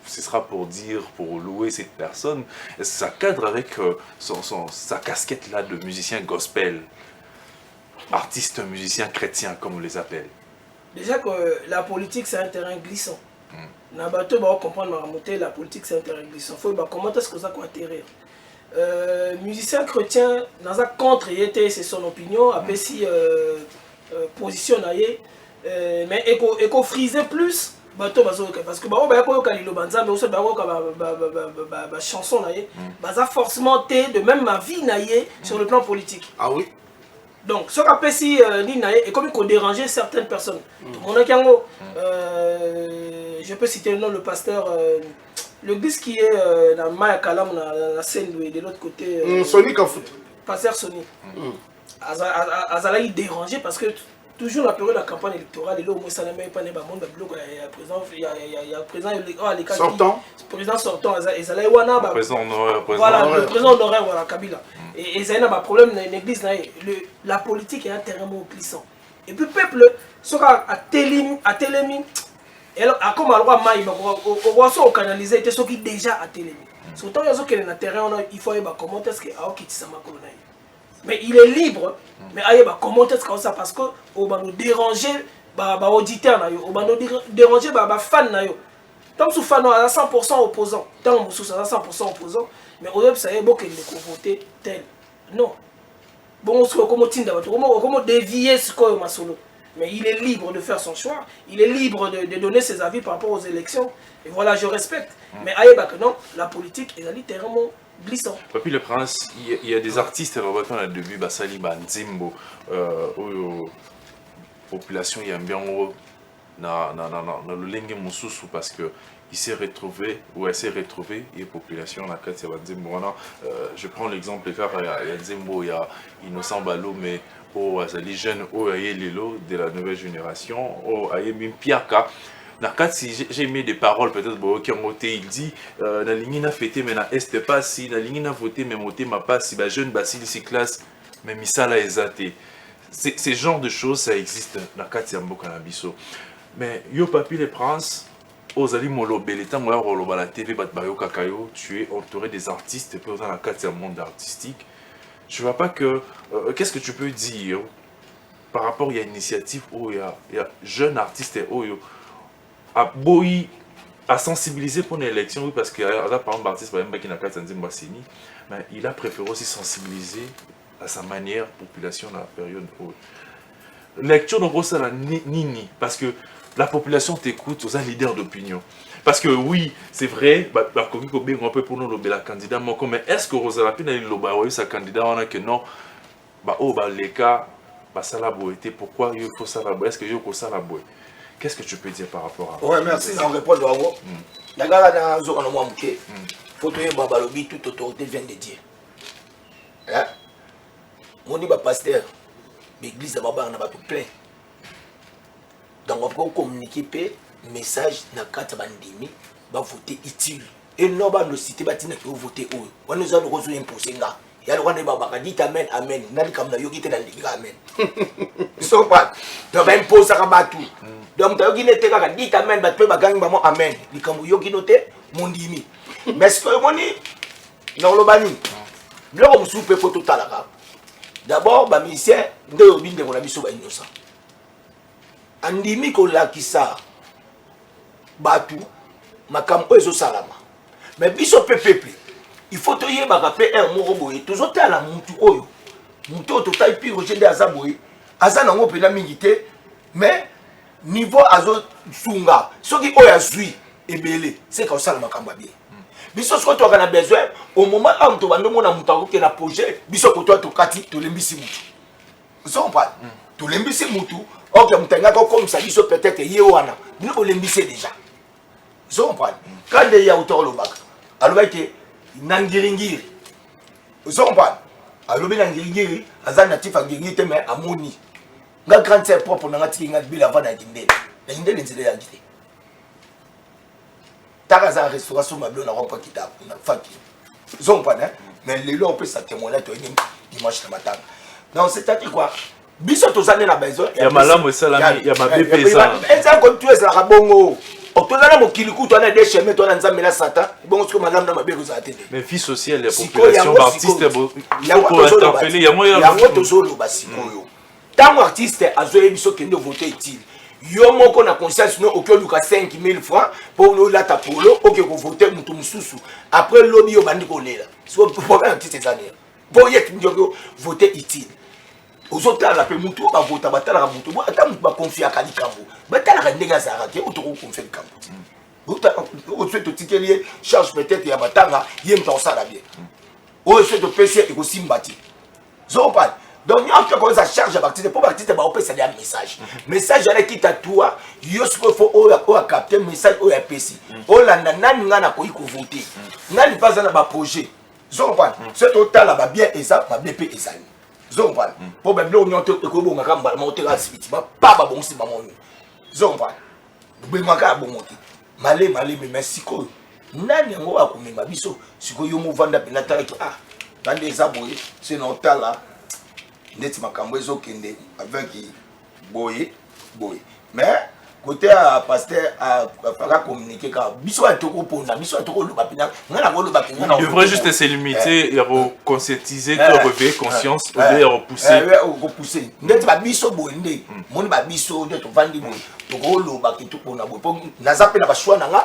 ce sera pour dire, pour louer cette personne. Est-ce que ça cadre avec sa casquette là de musicien gospel, artiste, musicien chrétien, comme on les appelle? Déjà que la politique c'est un terrain glissant. Na bateau va comprendre la politique c'est un terrain glissant. Faut comment est-ce que ça va atterrir? Musicien chrétien, dans un contre, c'est son opinion, après si position mais éco friser plus, bateau parce que bah il banza mais aussi bah chanson baza forcément de même ma vie sur le plan politique. Ah oui. Donc ce qu'après si ni et comme il faut déranger certaines personnes. Mon je peux citer le nom le pasteur. L'église qui est dans Maya Kalam, la Saint-Louis, de l'autre côté. Sonic en foot. Pasteur Sonic. Azala il dérangé parce que toujours la période de la campagne électorale, et là au moins ça n'a même pas de monde il y a président sortant. Président sortant, Azala Wana. Président honoraire. Voilà, le président honoraire, voilà, Kabila. Et ça a un problème dans l'église, la politique est un terrain glissant. Et puis le peuple, ce qu'a à Télémi, et alors, comme à l'endroit maï, on va se canaliser, c'est ce qui déjà a Télémi. Surtout il y a ce qui est dans le terrain, il faut comment est-ce que mais il est libre, mais comment est-ce que ça parce que on va nous déranger, auditeur, on va nous déranger, fan tant que fan à 100% opposant, tant que sous à 100% opposant, mais au début ça y est beaucoup de voter tel. Non. Bon, comment dévier ce qu'on a solo. Mais il est libre de faire son choix, il est libre de donner ses avis par rapport aux élections. Et voilà, je respecte. Mais non, la politique est littéralement glissant. Papy le Prince, il y a des artistes, on a début, Basali, Nzimbo, population, il y a bien le lingue Moussousou parce que il s'est retrouvé, ou elle s'est retrouvée, et population, la carte, je prends l'exemple, il y a Nzimbo, il y a Innocent Balo, mais les jeunes de la nouvelle génération, Piaka. J'ai aimé des paroles peut-être qui ont voté, il dit na ligne na fêté mais na est pas si na ligne na voté mais voté ma pas si jeune basile si classe mais misala ezate. Ces genres de choses ça existe na kati ya mboka na biso. Mais yo papi les princes ozali molobele tant moi roloba la TV bat bayo kakayo, tu es entouré des artistes puis dans la kati ya monde artistique. Je vois pas que qu'est-ce que tu peux dire par rapport à une initiative où il y a jeunes artistes où à sensibiliser pour une élection, oui, parce que par exemple, artiste, mais il a préféré aussi sensibiliser à sa manière population dans la période où. Lecture, donc, ça la nini, parce que la population t'écoute aux leaders d'opinion. Parce que oui, c'est vrai, on peut pour nous le candidat, mais est-ce que Rosalapine a sa candidat, on a que non, les cas, ça la beauté, pourquoi il faut ça la beauté, est-ce que il faut ça la beauté? Qu'est-ce que tu peux dire par rapport à... Oui, merci. On répond à vous. La gare dans la zone de photo Babalobi, toute autorité vient de dire. Mon dit pasteur, l'église de Baba n'a pas tout plein. Donc on peut communiquer message dans la carte bandimi, va voter utile. Et non, va nous citer, va dire que vous votez où. On nous a reçu un pourcentage. Il y a le roi de Baba qui dit amen, amen. N'a dit comme la yogi était dans l'église, amen. Ils sont pas. Donc on impose ça à tout. Donc tu as dit que dit amen, bah tu vas gagner maman amen. Dit comme yogi noté, mon dimi. Mais ce que mon dit, dans le bani, là on soupe pour tout à l'heure. D'abord, bah musicien, de obin de mon ami sur innocent. Andimi ko la kisa, batu, makam oezo salama. Mais biso peuple. Il faut te dire que un mot boy toujours à la mutu oyo mutu total puis roger de azaboy azana ngo pena mingité mais niveau azo sunga soki oya zui ebele c'est comme ça le makamba bien biso ce que tu as besoin au moment où tu vas nous mona mutu ko na projet biso ko toi to kati to lembisi mutu Vous comprenez? Tout l'embissé moutou. Ok, comme ça, ils peut-être yéwana. Nous l'embissé déjà. Vous comprenez? Quand il y a autant le bac, alors que Nangiringiri. Vous comprenez? Alors que Nangiringiri, Azan natif Nangiringiri, mais Amoni. Nga grand c'est propre na ngati nga bila avant na Ginde. Na Ginde les ya Ginde. Taraza restauration mablo na rompa kita na faki. Vous comprenez? Mais les lois on peut ça témoigner toi dimanche na matin. Non, c'est-à-dire quoi? Biso tozane na besoin. Il y a malamu salami, il y a ma bébé ça. Eza comme tu es la rabongo. Otozana mokiliku toi na des chemins toi na nzambe na satan. Bon ce que madame na mabé vous a atteindre. Mais vie sociale la population artiste pour interpeller, il y a moyen. Il y a moto zolo basikoyo. Tant artiste azoye biso kende voter utile. Yo moko na conscience no okoluka 5000 francs pour nous la tapolo OK ko voter mutu mususu. Après lobby yo bandi ko lela. So pour un artiste ezania. Pour yek ndoko voter utile. Aux autres la pe mutu ba vota batala mutu. Ata mutu ba confier akali kambo. Batala ndega zara ke otoko confier kambo. Au fait tikelier charge peut-être ya batanga yem ta osala bien. Au fait de PC et ko simbati. Zo pas. Donc, il y a encore ça charge à partir de pour partir de c'est un message. Message à qui t'a toi, il faut capter message au PC. Oh là n'a pas voter. N'a pas un projet. Zomban, c'est total là bien et ça, ma BP et ça. Zomban, pour même l'on te bon gamba monter là pas bon si maman. Zomban. Bimaka bon monter. Malé mais merci quoi. Nani ngo akumema biso, siko yo movanda penatala ki ah. Dans des aboués, c'est notre là. Net makambo ezokende avec boye mais côté à pasteur à faire communiquer car biso atoko pona biso atoko loba pina ngana ko loba pina il devrait juste se limiter et conscientiser que réveiller conscience au lieu de repousser net ba biso bonde moni ba biso de to vandi boye to ko loba ki to pona boye naza pe na ba choix nanga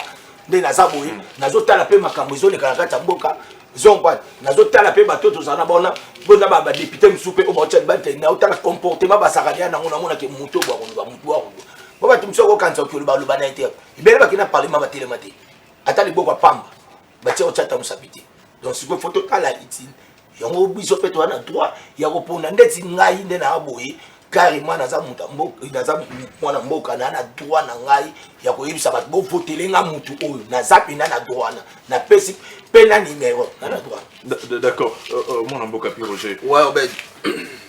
nde naza boye nazo tala pe makambo ezoleka na kati ya mboka zomba nazo tala pe bato to zana bona ba député msupe o botchet bante na utala comportement ba sakalia na ngona ke muto bwa ko mutu wa ko baba tumso ko kanza ko ba lubana ite ibele ba kina parlement ba telemate atali boko pamba ba tio chata musabiti donc si ko photo kala itine yango biso pe to na droit ya ko pona ndeti ngai nde na aboye carrément naza muta mboka naza mwana mboka na droit na ngai ya ko yebisa ba bo voter nga mutu oyo naza pina na droit na pesi pena numéro na droit. D'accord, mon mboka pi Roger. Ouais, Obed.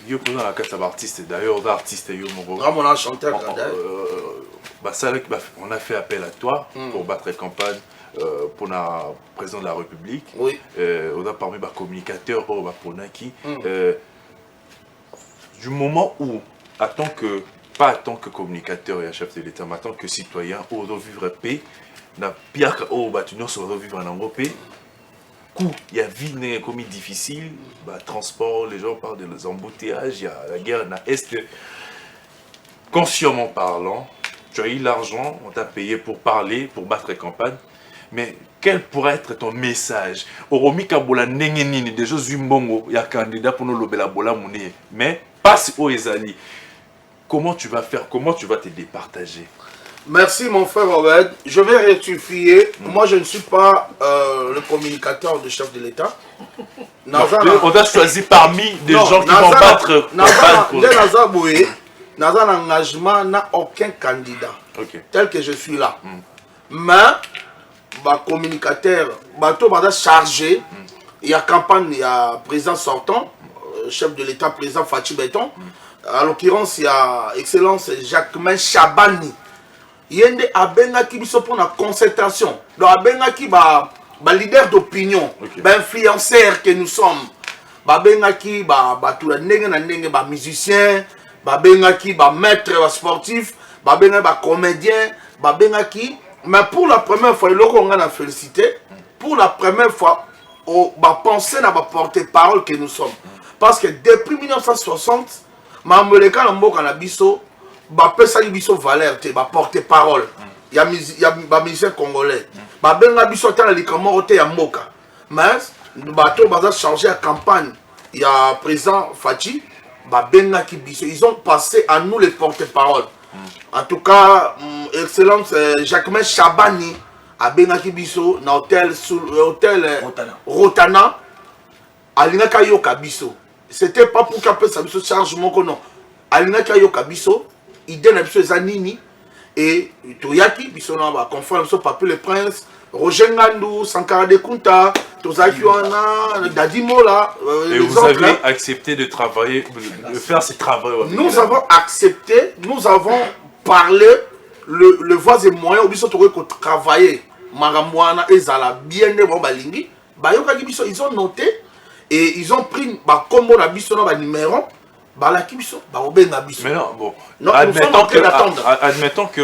Yo pendant la carte d'artiste d'ailleurs d'artiste yo mon gars. Mon chanteur bah ça on a fait appel à toi pour battre campagne pour la président de la République. Oui. On a parmi bah communicateur pour qui du moment où pas en tant que communicateur et chef de l'État, mais en tant que citoyen, on doit vivre paix, na pire que tu dois vivre en Europe. Il y a vie comme difficile, bah, transport, les gens parlent des embouteillages, il y a la guerre dans l'Est. Consciemment parlant, tu as eu l'argent, on t'a payé pour parler, pour battre campagne, mais quel pourrait être ton message? Oromi Kabola Nengenini, déjà Zumbongo, il y a un candidat pour nous lobela bola mouné, mais passe au Ezali. Comment tu vas faire? Comment tu vas te départager? Merci mon frère Obed. Je vais rectifier. Moi je ne suis pas le communicateur du chef de l'État. On a choisi parmi des gens qui vont battre. Dans un engagement, n'a aucun candidat tel que je suis là. Mais ma communicateur, bateau chargé. Il y a campagne, il y a président sortant, chef de l'État, président Fachi Béton. À l'occurrence, il y a Excellence Jacquemain Chabani. Yende abengaki biso pour la concertation. Donc abengaki ba leader d'opinion, ba influenceur que nous sommes. Ba bengaki ba tout la ndenge na ndenge ba musicien, ba bengaki ba maître ba sportif, ba bengaki ba comédien, ba bengaki mais pour la première fois le on a félicité pour la première fois on va penser na ba porte-parole que nous sommes. Parce que depuis 1960, mamoleka na mboka na biso ba pesa biso valeur te ba porte-parole ya ba musicien congolais ba benga biso tala likamoro te ya mboka mais bato baza chargé à campagne il y a président Fachi ba benga ki biso ils ont passé à nous les porte-parole en tout cas excellence Jacquemain Chabani a benga ki biso na hôtel Rotana alinga kayoka biso c'était pas pour qu'après ça biso charge moko non alingaki ayoka biso idée na biso eza nini et toyaki biso na baconfrère biso Papi le Prince Roger Ngandou, Sankara de Kunta, Tozaki Wana, Dadi Mola. Et vous avez accepté de travailler, de faire ce travail. Nous avons accepté, nous avons parlé, le voies et moyens, nous travailler. Maramouana et Zala, bien de Balingi, ils ont noté et ils ont pris comme on a vu son numéro. Mais non, bon, non, admettons que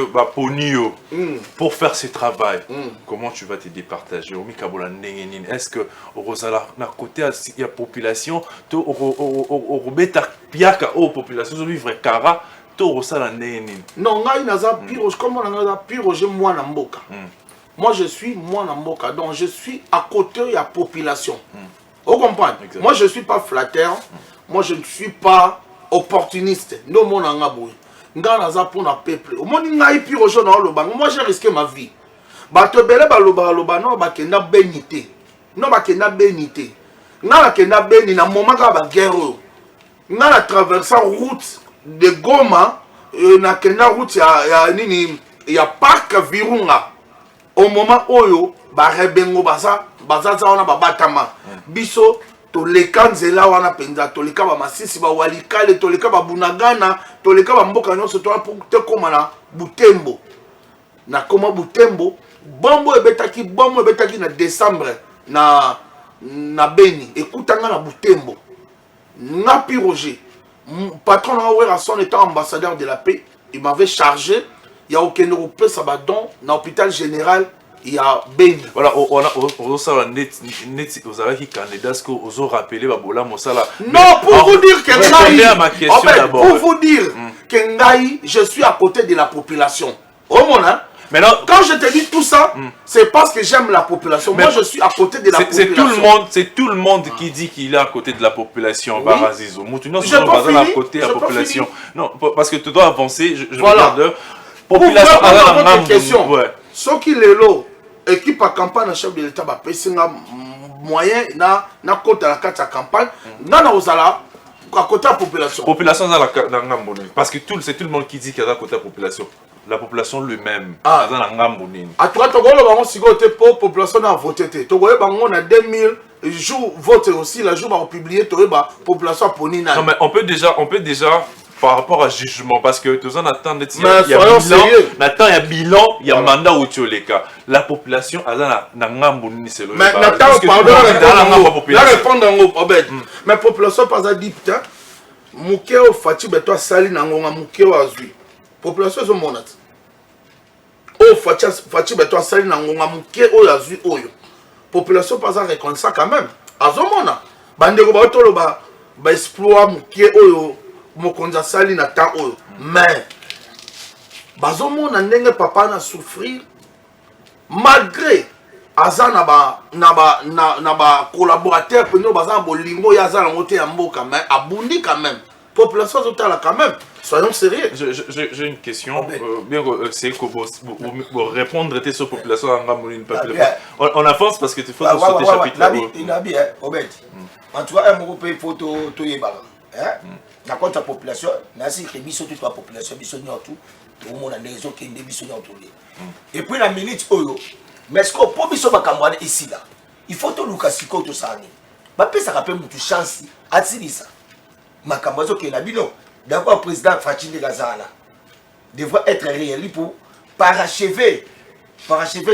pour faire ce travail, comment tu vas te départager? Est-ce que na côté il y a population, population vivre Kara, non, moi je suis moi Namboka, donc je suis à côté de la population. Vous comprenez? Moi je ne suis pas flatteur. Moi, je ne suis pas opportuniste. Non, mon angaboué. Nganaza pour la peuple. Au moins, moi, j'ai risqué ma vie. Bato bele baloba loba non bakenda benité. Non bakenda benité. Ngala kenda beni na moment ka ba guerre. Ngala traversant route de Goma na kenda route ya nini ya parc Virunga. Au moment oyo ba rebengo baza wana babatama. Biso toleka nzela wana penza toleka ba masisi ba walikale toleka ba bunagana toleka ba mboka nyonso to pour te koma na Butembo na koma Butembo bombo ebetaki na décembre na Beni ekutanga na Butembo na pi Roger patron na wera son étant ambassadeur de la paix il m'avait chargé il y a aucun européen ça va don na hôpital général il y a Beni. Voilà, on a vous avez qui candidat ce que vous avez rappelé Babola Mosala. Non, pour vous dire que Ngaï, pour vous dire que Ngaï, je suis à côté de la population. Au moins, hein? Maintenant, quand je te dis tout ça, c'est parce que j'aime la population. Moi, je suis à côté de la population. C'est tout le monde qui dit qu'il est à côté de la population. Oui. Je pas à côté de la population. Non, parce que tu dois avancer. Je voilà. Regarde. Population à la question. Ouais. Ce qui est là, équipe à campagne, chef de l'État, va payer moyen na côté à la carte à campagne. Dans osala à côté de la population. Population dans la parce que c'est tout le monde qui dit qu'il y a à côté de la population. La population lui-même. Ah. À toi, tu vois, si tu pour population a voté. Tu vois, on a 2000 jours voté aussi. La jour où on publié, tu vois, population ponina. Non, mais on peut déjà par rapport à jugement, parce que tout ça, on attend il y a bilan, il y a mandat où tu es cas. La population, elle a un c'est le. Mais attends, pardon, la réponse en Obed. Mais population, pas à 10 putain. Moukeo Fati, ben toi, Sali, Nangonga, Moukeo Azui. Population, c'est mon at. Oh, Fati, ben toi, Sali, Nangonga, Moukeo Azui, Oyo. Population, pas à reconnaître quand même. Azomona. Bandego, Bautolo, ba exploit, Moukeo Oyo. Mokonza sali na temps oyo mais bazomona ndenge papa na souffrir malgré aza na ba collaborateur peno baza bolingo ya za ngote ya mboka mais abundi quand même population totale quand même soyons sérieux. J'ai une question bien c'est que vous répondre à cette population on avance parce que tu faut sauter chapitre là inabi Obed en tout cas un groupe photo to yebala na contre la population, nasi que biso toute la population biso nyotu, tout le monde a des autres qui biso nyotu. Et puis la minute oyo, mais ce qu'on peut biso bakamwana ici là, il faut tout lukasiko tout ça ni. Ba pesa rappel mutu chance atilisa. Makambazo ke na bino, d'abord président Fatine Gazala devrait être réélu pour parachever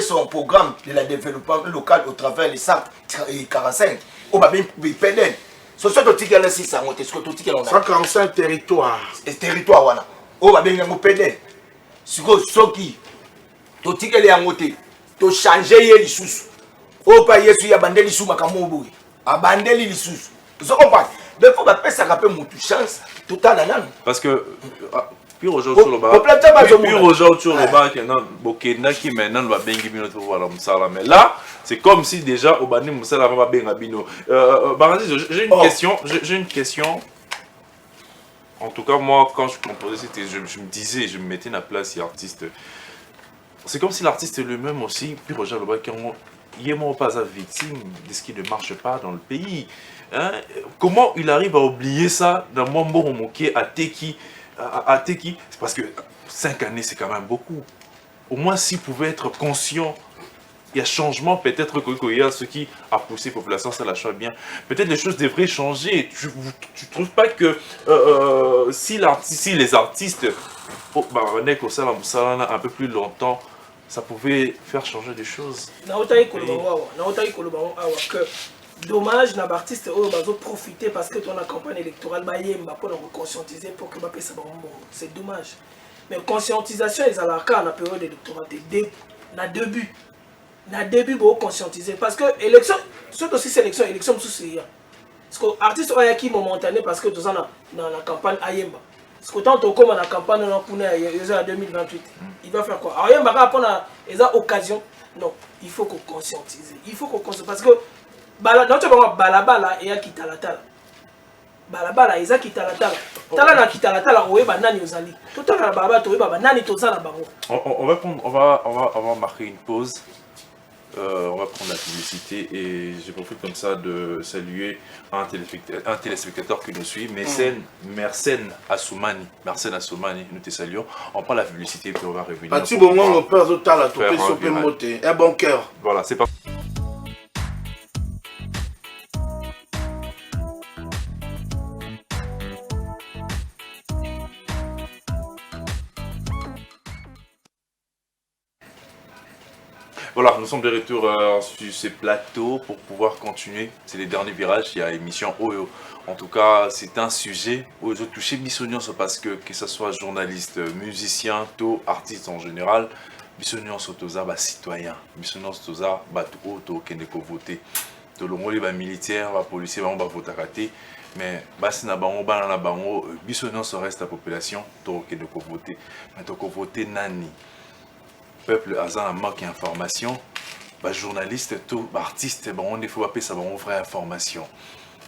son programme de la développement local au travers les 145 au babin PNL. Ce sont des tickets 145 territoires. Territoire wana. O ba benga mo pede. Siko soki. To tickets ya ngote. To changer ye lisusu. O pa yesu ya bandeli su makambo boui. Abandeli lisusu. Vous comprenez? Mais faut pas ça rappeler mon chance total nan. Parce que pure aujourd'hui sur le bas que non bokena qui maintenant va bengi bino to voilà musala mais là c'est comme si déjà au bani musala va benga bino j'ai une question en tout cas moi quand je composais je me disais je me mettais à la place artiste c'est comme si l'artiste lui-même aussi pure aujourd'hui le bas il est pas victime de ce qui ne marche pas dans le pays. Hein? Comment il arrive à oublier ça dans mon bon moqué à Teki à Teki, c'est parce que 5 années, c'est quand même beaucoup. Au moins, s'ils pouvaient être conscients, il y a changement, peut-être qu'il y a ce qui a poussé la population, ça la choix bien. Peut-être les choses devraient changer. Tu ne trouves pas que si les artistes, un peu plus longtemps, ça pouvait faire changer des choses. Dommage, les artistes ont profité parce que dans la campagne électorale, ils ont conscientisé pour que c'est dommage. Mais conscientisation, ils ont la cas dans la période électorale. Dans le début, ils ont conscientisé. Parce que l'élection, surtout si c'est l'élection, c'est parce que l'artiste a qui momentané parce que dans la campagne Ayemba. Parce que tant que dans la campagne en 2028, il va faire quoi? Ayemba va prendre les occasions. Non, il faut qu'on conscientise. Il faut qu'on conscientise. Parce que balabala et ya kitalatala. Balabala eza kitalatala. Tala na kitalatala oyeba nani ozali. Totala na balabala toyeba nani tozala bango. On va marquer une pause. On va prendre la publicité et je profite comme ça de saluer un téléspectateur qui nous suit, Mersène Assoumani. Mersène Assoumani, nous te saluons. On prend la publicité et puis on va revenir. Un bon cœur. Voilà, c'est pas. Voilà, nous sommes de retour sur ces plateaux pour pouvoir continuer. C'est les derniers virages, il y a l'émission Oyo. En tout cas, c'est un sujet où je touche Bissonion parce que ce soit journaliste, musicien, tout artiste en général, Bissonion Sotoza, citoyen, Bissonion Sotoza, tout auto qui n'est pas voté. Tout le monde est militaire, policier, va voter à rater. Mais si na bango banana bango Bissonion reste la population, tout qui n'est pas voté. Mais tout voter nani. Peuple a un manque d'information, journaliste, tout artiste, on ne faut pas appeler ça une vraie information.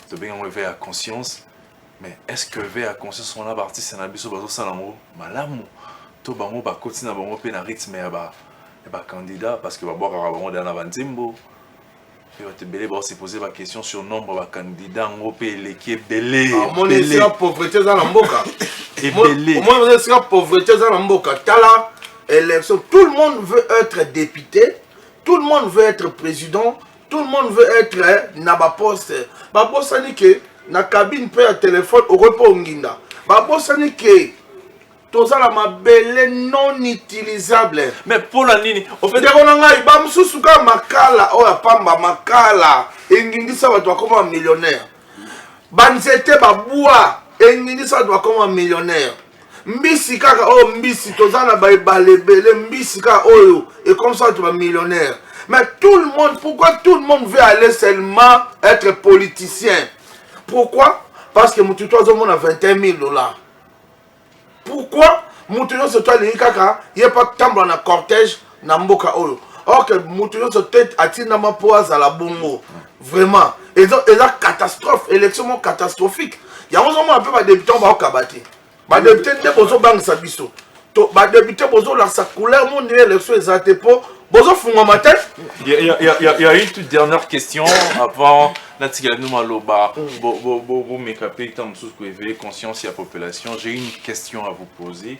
C'est bien on veille à conscience, mais est-ce que veille à conscience on a artiste na biso bazo salango malamu to bango ba continue na bango pe na rythme ya ba candidat parce que ba boire bango dans la banzembo. Et te belé ba se poser la question sur nombre ba candidats ngo pe leki belé. Mon c'est la pauvreté dans la mboka. Et belé. Moi c'est la pauvreté dans la mboka. Tala élection, tout le monde veut être député, tout le monde veut être président, tout le monde veut être na poste. Poste que na cabine pe à téléphone au repos nginda. Poste que tout ça la mabelle non utilisable. Mais pour la nini, au fait de konanga ba mususuka makala o ya pamba makala engindi ça va toi comme un millionnaire. Banzete ba bois engindi ça doit comme un millionnaire. Mbisi kaka oh mbisi tozana ba balebele mbisi kaka oyo et comme ça tu vas millionnaire. Mais tout le monde, pourquoi tout le monde veut aller seulement être politicien? Pourquoi? Parce que Moututo a 21 000 $. Pourquoi Moututo se toile kaka il n'y a pas de temps dans un cortège na mboka oyo. Or que Moututo se tête à Tinama Poaz à la bongo. Vraiment. Et la catastrophe, élection catastrophique. Il y a un peu de débutants au Kabati. Les députés bozo bang sabiso. Les députés bozo la sa couleur mon élection exacte pour bozo funga matin. Il y a une toute dernière question avant Natigala Maloba. Bo mekapé tant sous que éveiller conscience et la population. J'ai une question à vous poser.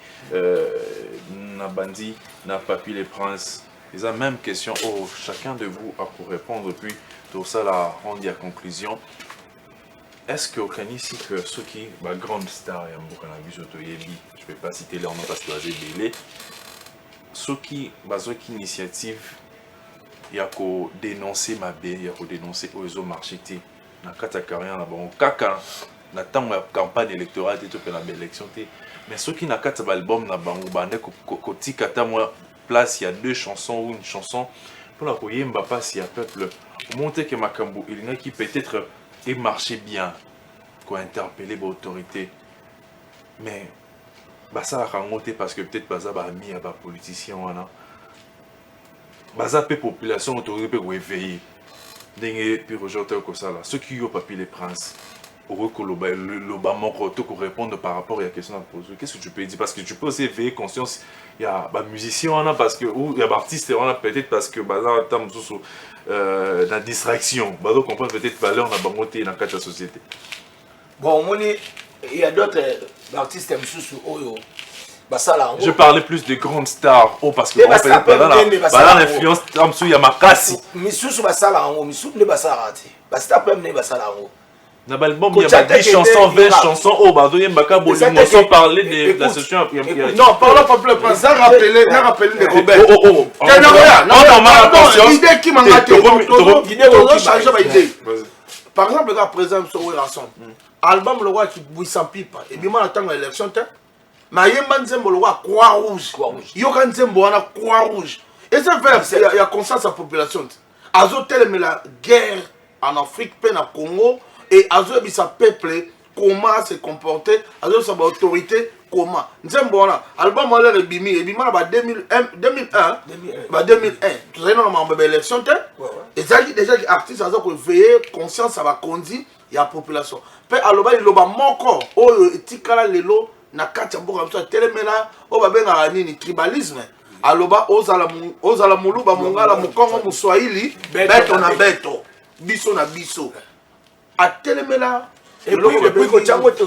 Na bandi, na papi les princes. C'est la même question. Oh, chacun de vous a pour répondre puis tout ça la rendre à conclusion. Est-ce que au ici que ceux qui ma grande star et je ne vais pas citer leur nom parce que j'ai belé ceux qui initiative il y a qu'à dénoncer ma bé il y a qu'à dénoncer aux marché na kata carrière na bon kaka na temps la campagne électorale et tout la belle élection mais ceux qui na kata album na bango bande koti kata moi place il y a 2 chansons ou une chanson pour la koyemba pas si y a peuple monter que makambo il y en a qui peut-être et marcher bien, quoi interpeller l'autorité. Mais ça a rangoté parce que peut-être ça va mis à des politiciens. Ça peut population autorisée peut éveiller. Puis aujourd'hui comme ça là, ceux qui ont papier les princes, le répondre par rapport à la question à poser. Qu'est-ce que tu peux dire? Parce que tu peux aussi éveiller conscience. Il y a des musiciens parce que ou il y a des artistes peut-être parce que la distraction. Donc comprendre peut-être valeur dans la société. Bon, Il y a d'autres artistes Moussou Oyo. Je parlais plus de grandes stars. Oh, parce que on peut pas l'influence Tamsou Yamakasi. Moussou Basala, Moussou ne Basala. Basta peut mener Basala. Dans l'album, il y a 10 chansons, 20 chansons. Oh, bah, il y a sans parler de la session. Non, parlons pas plus. Ça rappelé les Robert. Oh. Non, l'idée qui m'a gâté. Par exemple, le gars présent sur Wilson. Album le roi qui bouille sans pipe. Et bien, on attend l'élection. Mais il y a un Nzembo le roi Croix-Rouge. Il y a un Nzembo Croix-Rouge. Et c'est vrai, il y a conscience à la population. Azo tel mais la guerre en Afrique, peine à Congo. Et Azo sa peuple, comment se comporter. Azo sa autorité, comment. Nzembo album on l'a bimi. Et bimi en 2001. 2001. Tout ça, on a une élection. Et ça dit déjà que l'artiste a veillé conscience à la conduire. Il y a la population. Puis, alors, il y a mon corps. Oh, il y a lelo na kati ya mboka biso telemela o babengaka nini tribalisme aloba ozala muluba mongala mokongo moswahili beto na beto biso na biso atelemela epuis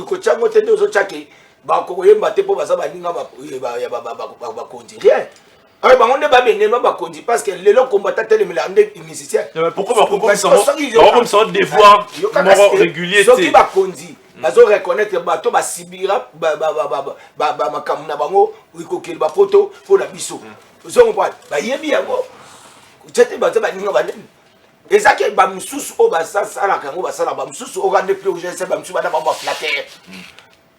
kochango te nde ozotyake bakokoyemba te mpo baza baninga bakonzi rien oyo bango nde babenema bakonzi parce que lelo kombata telemela nde musicien pourquoi comme ça devoir régulier soki bakonzi bazo reconnaître bato basibira makambo na bango ikokeli bapoto mpo na biso ozongopana bayebi yango tete bato baninga banene ezaki bamosusu oyo basalaka yango basala bamosusu oyo kande mpe ogese bamosusu bana bango baflatere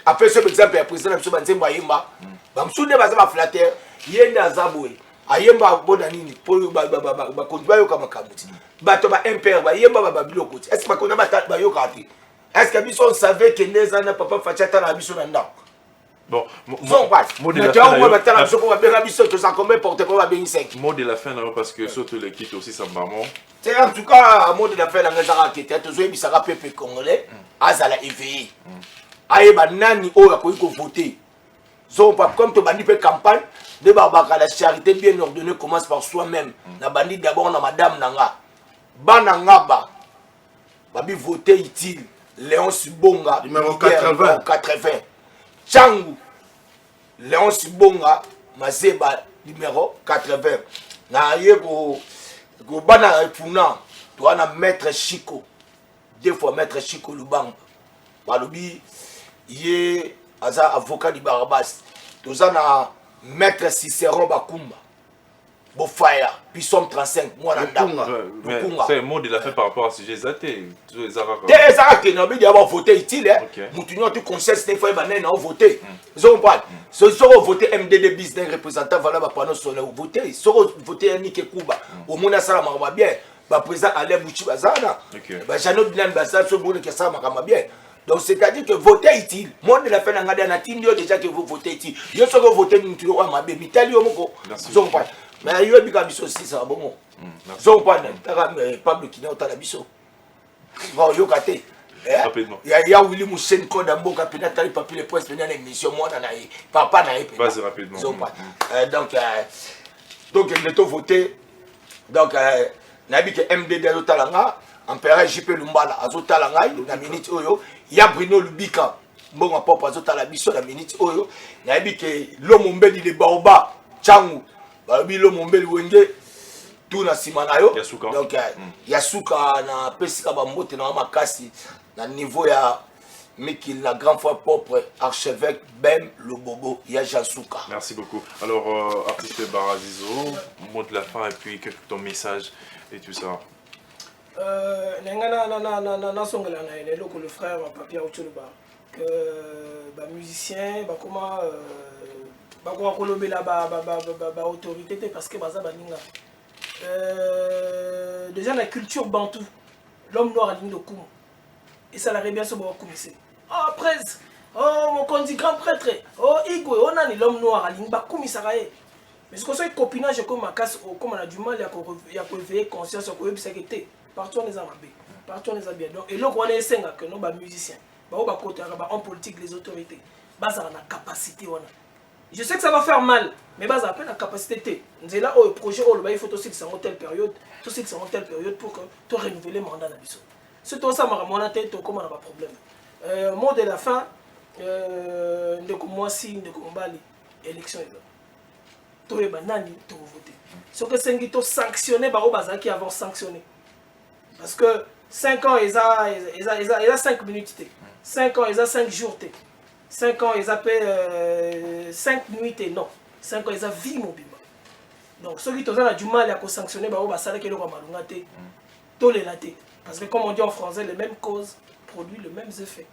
apres so exemple ya président na biso banzembo ayemba bamosusu nde baza baflatere ye nde aza boye ayemba bona nini mpo bakonzi bayoka makambo ti bato baimpere bayemba babiloko ti estce bakonzi bayokaka te est-ce que biso on savait que Nezana papa Fachata na biso na ndako bon mot de la fin parce que surtout les quitte aussi ça maman c'est en tout cas mot de la fin la ngazara qui était toujours bisaka peuple congolais azala éveillé ayeba nani oyo akoki ko voter so comme to bandi pe campagne de babaka la charité bien ordonnée commence par soi-même na bandi d'abord na madame nanga bana ngaba babi voter utile Léon Sibonga numéro 80 Changu Léon Sibonga Mazeba numéro 80 na yego go bana puna to ana maître Chico 2 fois maître Chico Lubamba balobi ye aza avocat di Barabas to na maître Cicéron Bakumba Bofaya, puis somme 35, moi c'est un mot de la fin par rapport à ce sujet zaté. Des arabes qui n'ont pas d'abord voté utile, Moutounion, tu conseilles, c'était fois ils ont voté. Ils ont pas. Ils ont voté MDD business représentant, voilà, pendant son voté. Ils ont voté Nike Kuba. Au Mona Salama bien. Le président Alain Bouchi Bazana. Jano Bilan Bazan, ce monde qui ça m'a bien. Donc c'est-à-dire que voter utile. Moi de la fin d'année, on a déjà que vous votez utile. Ils ont voté Moutounion, ma bien. Mitali Omoko. Ils ont pas. Mais il y a des biso aussi, ça bon. Ils pas Pablo qui n'a pas la biso. Bon, yo kate. Rapidement. Il y a Willy Moussen Koda Mboka Penatali Papi les Princes venant à l'émission. Moi, papa n'a pas. Vas-y rapidement. Donc, il est voté. Donc, Nabi que MDD Azotalanga, Empereur JP Lumbala, Azotalanga, la minute Oyo, il y a Bruno Lubika, bon papa Azotalabiso, la minute Oyo, Nabi que l'homme mbeli de Baoba, Changu. Babilo Mombeli Wenge tout na simanayo donc Yasuka na pesika bambote na makasi na niveau ya Mikil la grande fois propre archevêque Bem Lobobo ya Yasuka. Merci beaucoup. Alors artiste Barazizo, mot de la fin et puis ton message et tout ça. na songela na ele loko le frère Papier Ochuluba que ba musicien ba comment bakwa kolobela ba autorité parce que baza baninga déjà la culture bantou l'homme noir a ligne de Koum et ça la bien sur Koumissé oh presse oh mon condi grand prêtre oh Igwe on a l'homme noir a ligne ba Koumisaraé mais ce que c'est copinage comme ma casse comme on a du mal il y a pour éveiller conscience sur quoi ça était partout on les a mabé partout on les a bien donc et là on est cinq que nos musiciens ba côté en politique les autorités baza na capacité on a. Je sais que ça va faire mal, mais bas après la capacité. C'est là où le projet, il faut aussi que ça telle période, tout ce que ça telle période pour que tu renouveler le mandat d'habitude. C'est tout ça, ma tête, comment on a pas problème. Mot de la fin, ndeko mwasi ndeko mobali élection eza toyeba nani tovote soki esengi tosanctionne bango bazalaki avant sanctionner parce que 5 ans eza 5 minutes te 5 ans eza 5 jours te 5 ans eza mpe 5 nuits te non 5 ans eza vie mobimba donc soki toza na du mal ya kosanctionne bango basalaki eloko ya malonga te tolela te parce que comme on dit en français les mêmes causes produisent les mêmes effets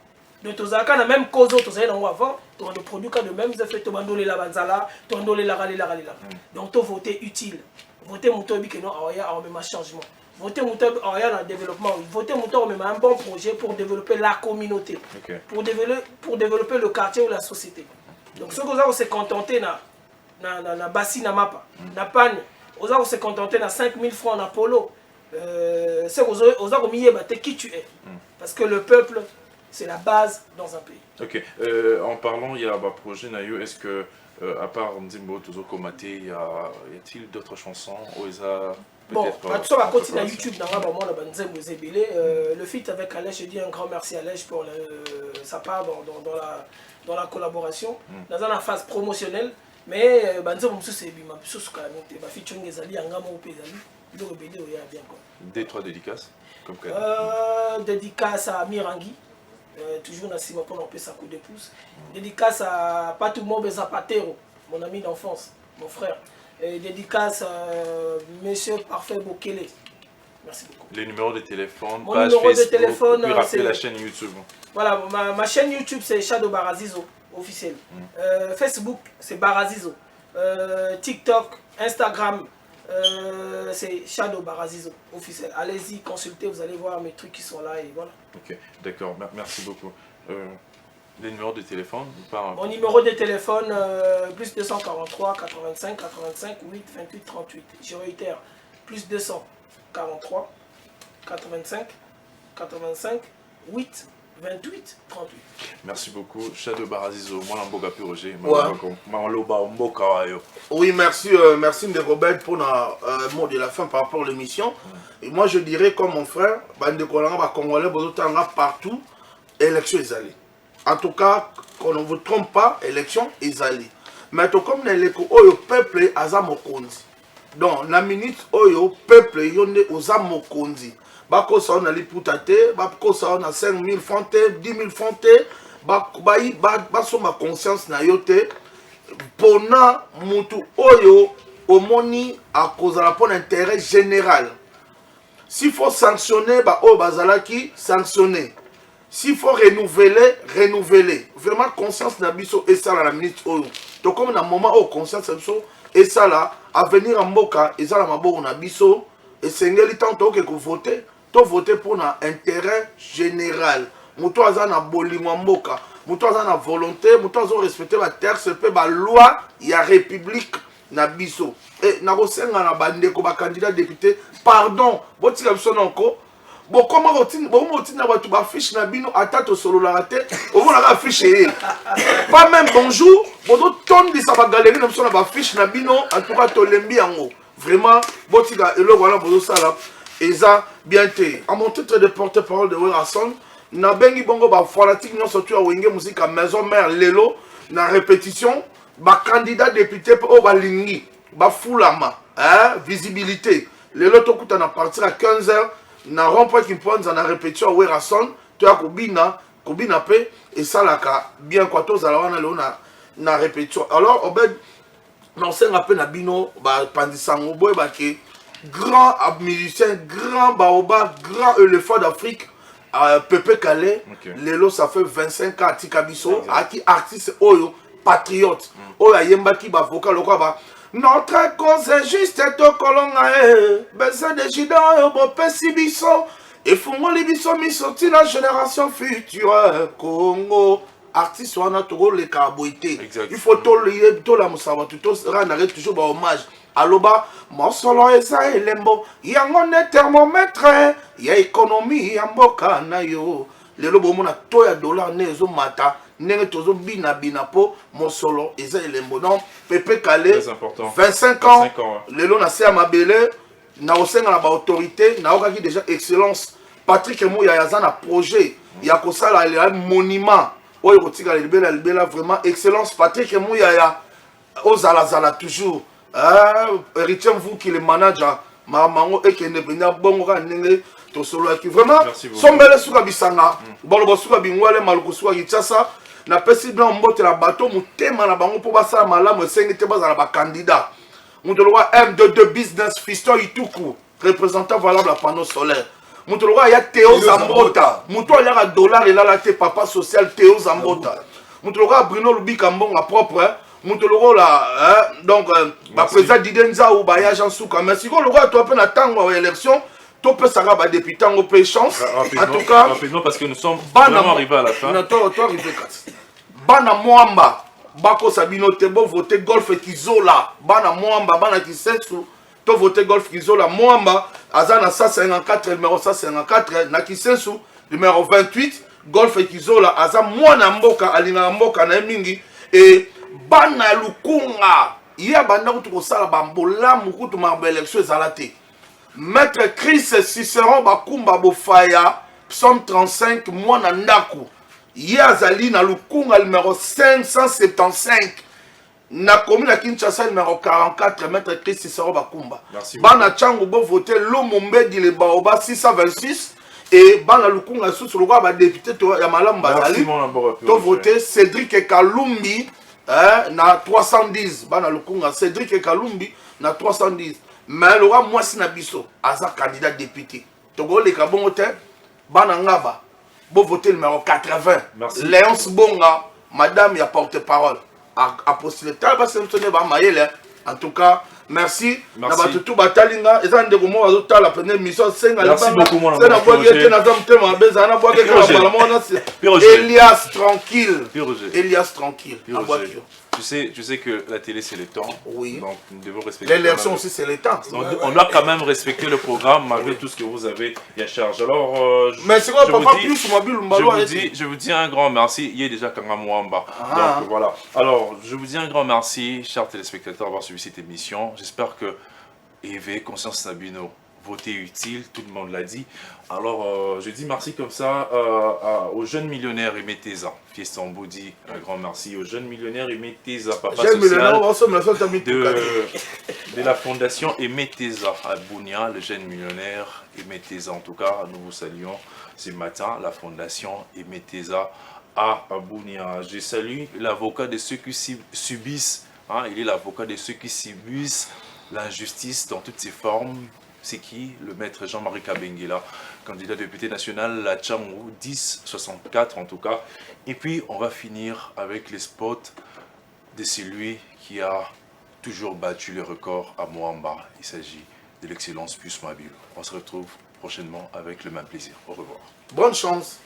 donc tozalaka na même cause oyo tozali nango avant tobando produit ka de mêmes effets tobandolela banzala tobandolelaka lelaka donc tovote utile vote moto oyebi keno awaya aomema changement voter en développement, voter un bon projet pour développer la communauté, okay. pour développer le quartier ou la société. Donc ce que vous avez se contenter na bassi na mapa, na panne, vous avez se contenter na 5 000 francs na polo. C'est que vous avez mis qui tu es, parce que le peuple c'est la base dans un pays. Ok. En parlant, il y a un projet Nayo. Est-ce que à part Ndimbo Tozo Komate, y a-t-il d'autres chansons où ils a bon, tout ça va continuer à YouTube. Le feat avec Alej, je dis un grand merci à Alej pour sa part dans la collaboration. Dans la phase promotionnelle, mais D3 dédicaces comme dédicace à Mirangi, toujours dans Simon pour sa coup de pouce. Dédicace à Patou Zapatero, mon ami d'enfance, mon frère. Et dédicace à Monsieur Parfait Bokele. Merci beaucoup. Les numéros de téléphone, mon numéro Facebook, de téléphone, c'est la chaîne YouTube. Voilà, ma chaîne YouTube c'est Shadow Barazizo officiel. Facebook c'est Barazizo. TikTok, Instagram c'est Shadow Barazizo officiel. Allez-y, consultez, vous allez voir mes trucs qui sont là et voilà. Ok, d'accord, merci beaucoup. Les numéros de téléphone Mon numéro de téléphone, plus 243 85 85 8 28 38. Je réitère, plus 243 85 85 8 28 38. Merci beaucoup. Shadow Barazizo, moi l'amboga pi Roger. Oui, merci, merci de Robert pour le mot de la fin par rapport à l'émission. Et moi je dirais comme mon frère, Congolais, partout, élection est allée. En tout cas, qu'on ne vous trompe pas, élection est allée. Mais tout comme le peuple aza mokonzi. Donc la minute oyo peuple yonde oza mokonzi. Bako sa on a liputate, bako sa on a 5 000 francs, 10 000 francs, baso ma conscience na yote. Pona mutu oyo omoni a cause la pour l'intérêt général. S'il faut sanctionner, ba o bazalaki sanctionner. S'il faut renouveler, renouveler. Vraiment, conscience nabiso et ça la minute. Donc, comme dans le moment où conscience nabiso et ça là, à venir en Mboka, et ça la mabo nabiso, et c'est un temps que vous votez, tu votez pour l'intérêt général. Moutou aza na bolimo Mboka, moutou aza na volonté, moutou aza respecter la terre, c'est pas la loi, il y a république nabiso. Et na rosenga na bande ko ba candidat député, pardon, boti la biso encore. Bon, comment vous affiche na bino atato solo la raté, vous la affiche pas même bonjour, bon ton de sa galerie na solo affiche na bino en tout cas to lembi yango. Vraiment, botika elo voilà bozo sala eza bien té. À mon titre de porte-parole de Werason, na bengi bongo ba fanatique non surtout à wenge musique à maison mère lelo na répétition, ba candidat député au balingi, ba fulama, visibilité. Lelo to kuta na partir à 15h. Na rond-point qui prend dans la répétition où Werason, tu as Kobina pe et ça là bien quoi tous alors on a na répétition. Alors Obed non c'est un peu na bino ba pandisango boy ba ke grand musicien, grand baobab, grand éléphant d'Afrique, Pepe Calais. Lelo ça fait 25 ans Tikabiso, aki artiste oyo patriote. Oyo yemba ki ba vocal lokwa ba notre cause est juste to kolonga besoin de jidon yo bo pesi biso et fungoli biso misoti la génération future Congo artiste wana to le carboité il faut to la musaba to rendre toujours ba hommage aloba mosolo eza elembo yango ne thermomètre ya économie ya mboka na yo lelo bomona to ya dollar ne ezo mata nenge tozo bina po mosolo eza elembo non Pepe Calais 25 ans lelo na se mabele na osenga na ba autorité na okaki déjà excellence Patrick Moya yaza na projet ya kosala le monument oyo kotika libela vraiment excellence Patrick Mouyaya ozala toujours héritier vous qui le manager mamango ekende penya bongo ka ndenge to solo ki vraiment sombele suka bisanga bolo suka bingwale maluku suka kichasa na pesi blanc mbote la bateau mutema na bango po basala malamu esengi te bazala ba candidat mutoloka M22 business fiston ituku représentant valable à panneau solaire mutoloka ya Théo Zambota muto ya dollar elala te papa social Théo Zambota mutoloka Bruno Lubika mbonga propre mutoloko la donc ba président Didenza ou ba agent souka mais si ko loko to pe na tango élection to pe saka ba député ngo pe chance en tout cas rapidement parce que nous sommes vraiment arrivés à la fin. Non to arrivé kat bana mwamba bako sabino te bo voter golf kizola bana mwamba bana kisetsu to voter golf kizola mwamba azana 154 numéro 154 na kisensu numéro 28 golf kizola aza mwana mboka alinga mboka na mingi et bana lukunga ya banda kutu kosala bambola mukutu ma élection ezalate maître Chris Cicéron bakumba bofaya psaume 35 mwana ndaku ya azali na lukunga numéro 575 na commune à Kinshasa numéro 44 maître Chris Cicéron bakumba bana changu bo voter Lomombe di le baoba 626 et bana lukunga sous le roi ba député to ya malamu bazali to voter Cédric Kalumbi na 310 bana lukunga Cédric Kalumbi na 310 mais le roi mwasi na biso aza candidat député togo le kabongo te bana ngaba bo voter numéro 80 Léonce Bonga madame ya porte-parole a postulé tal ba semtone ba mayele en tout cas merci na batutu batalinga eza ndeko mo azotala pene mission senga la banga sena boye te na zamtema beza na boye ka bala mona Elias tranquille Elias tranquille tu sais que la télé c'est le temps. Oui. Donc nous devons respecter. L'élection aussi c'est le temps. On doit quand même respecter le programme malgré tout ce que vous avez à charge. Alors mais c'est quoi papa plus mobile je vous dis un grand merci. Il y a déjà Kanga Mwamba. Donc voilà. Alors je vous dis un grand merci, chers téléspectateurs, d'avoir suivi cette émission. J'espère que Eve Conscience Sabino voté utile, tout le monde l'a dit. Alors, je dis merci comme ça aux jeunes millionnaires Aimé Teza. Fiestan Boudi, un grand merci aux jeunes millionnaires Aimé Teza, papa social de la fondation Aimé Teza à Bounia, le jeune millionnaire Aimé Teza. En tout cas, nous vous saluons ce matin, la fondation Aimé Teza à Bounia. Je salue l'avocat de ceux qui subissent, hein, il est l'avocat de ceux qui subissent l'injustice dans toutes ses formes. C'est qui? Le maître Jean-Marie Kabengela, candidat député national à Tchamou, 1064 en tout cas. Et puis on va finir avec les spots de celui qui a toujours battu le record à Moamba. Il s'agit de l'excellence Puce Mabile. On se retrouve prochainement avec le même plaisir. Au revoir. Bonne chance.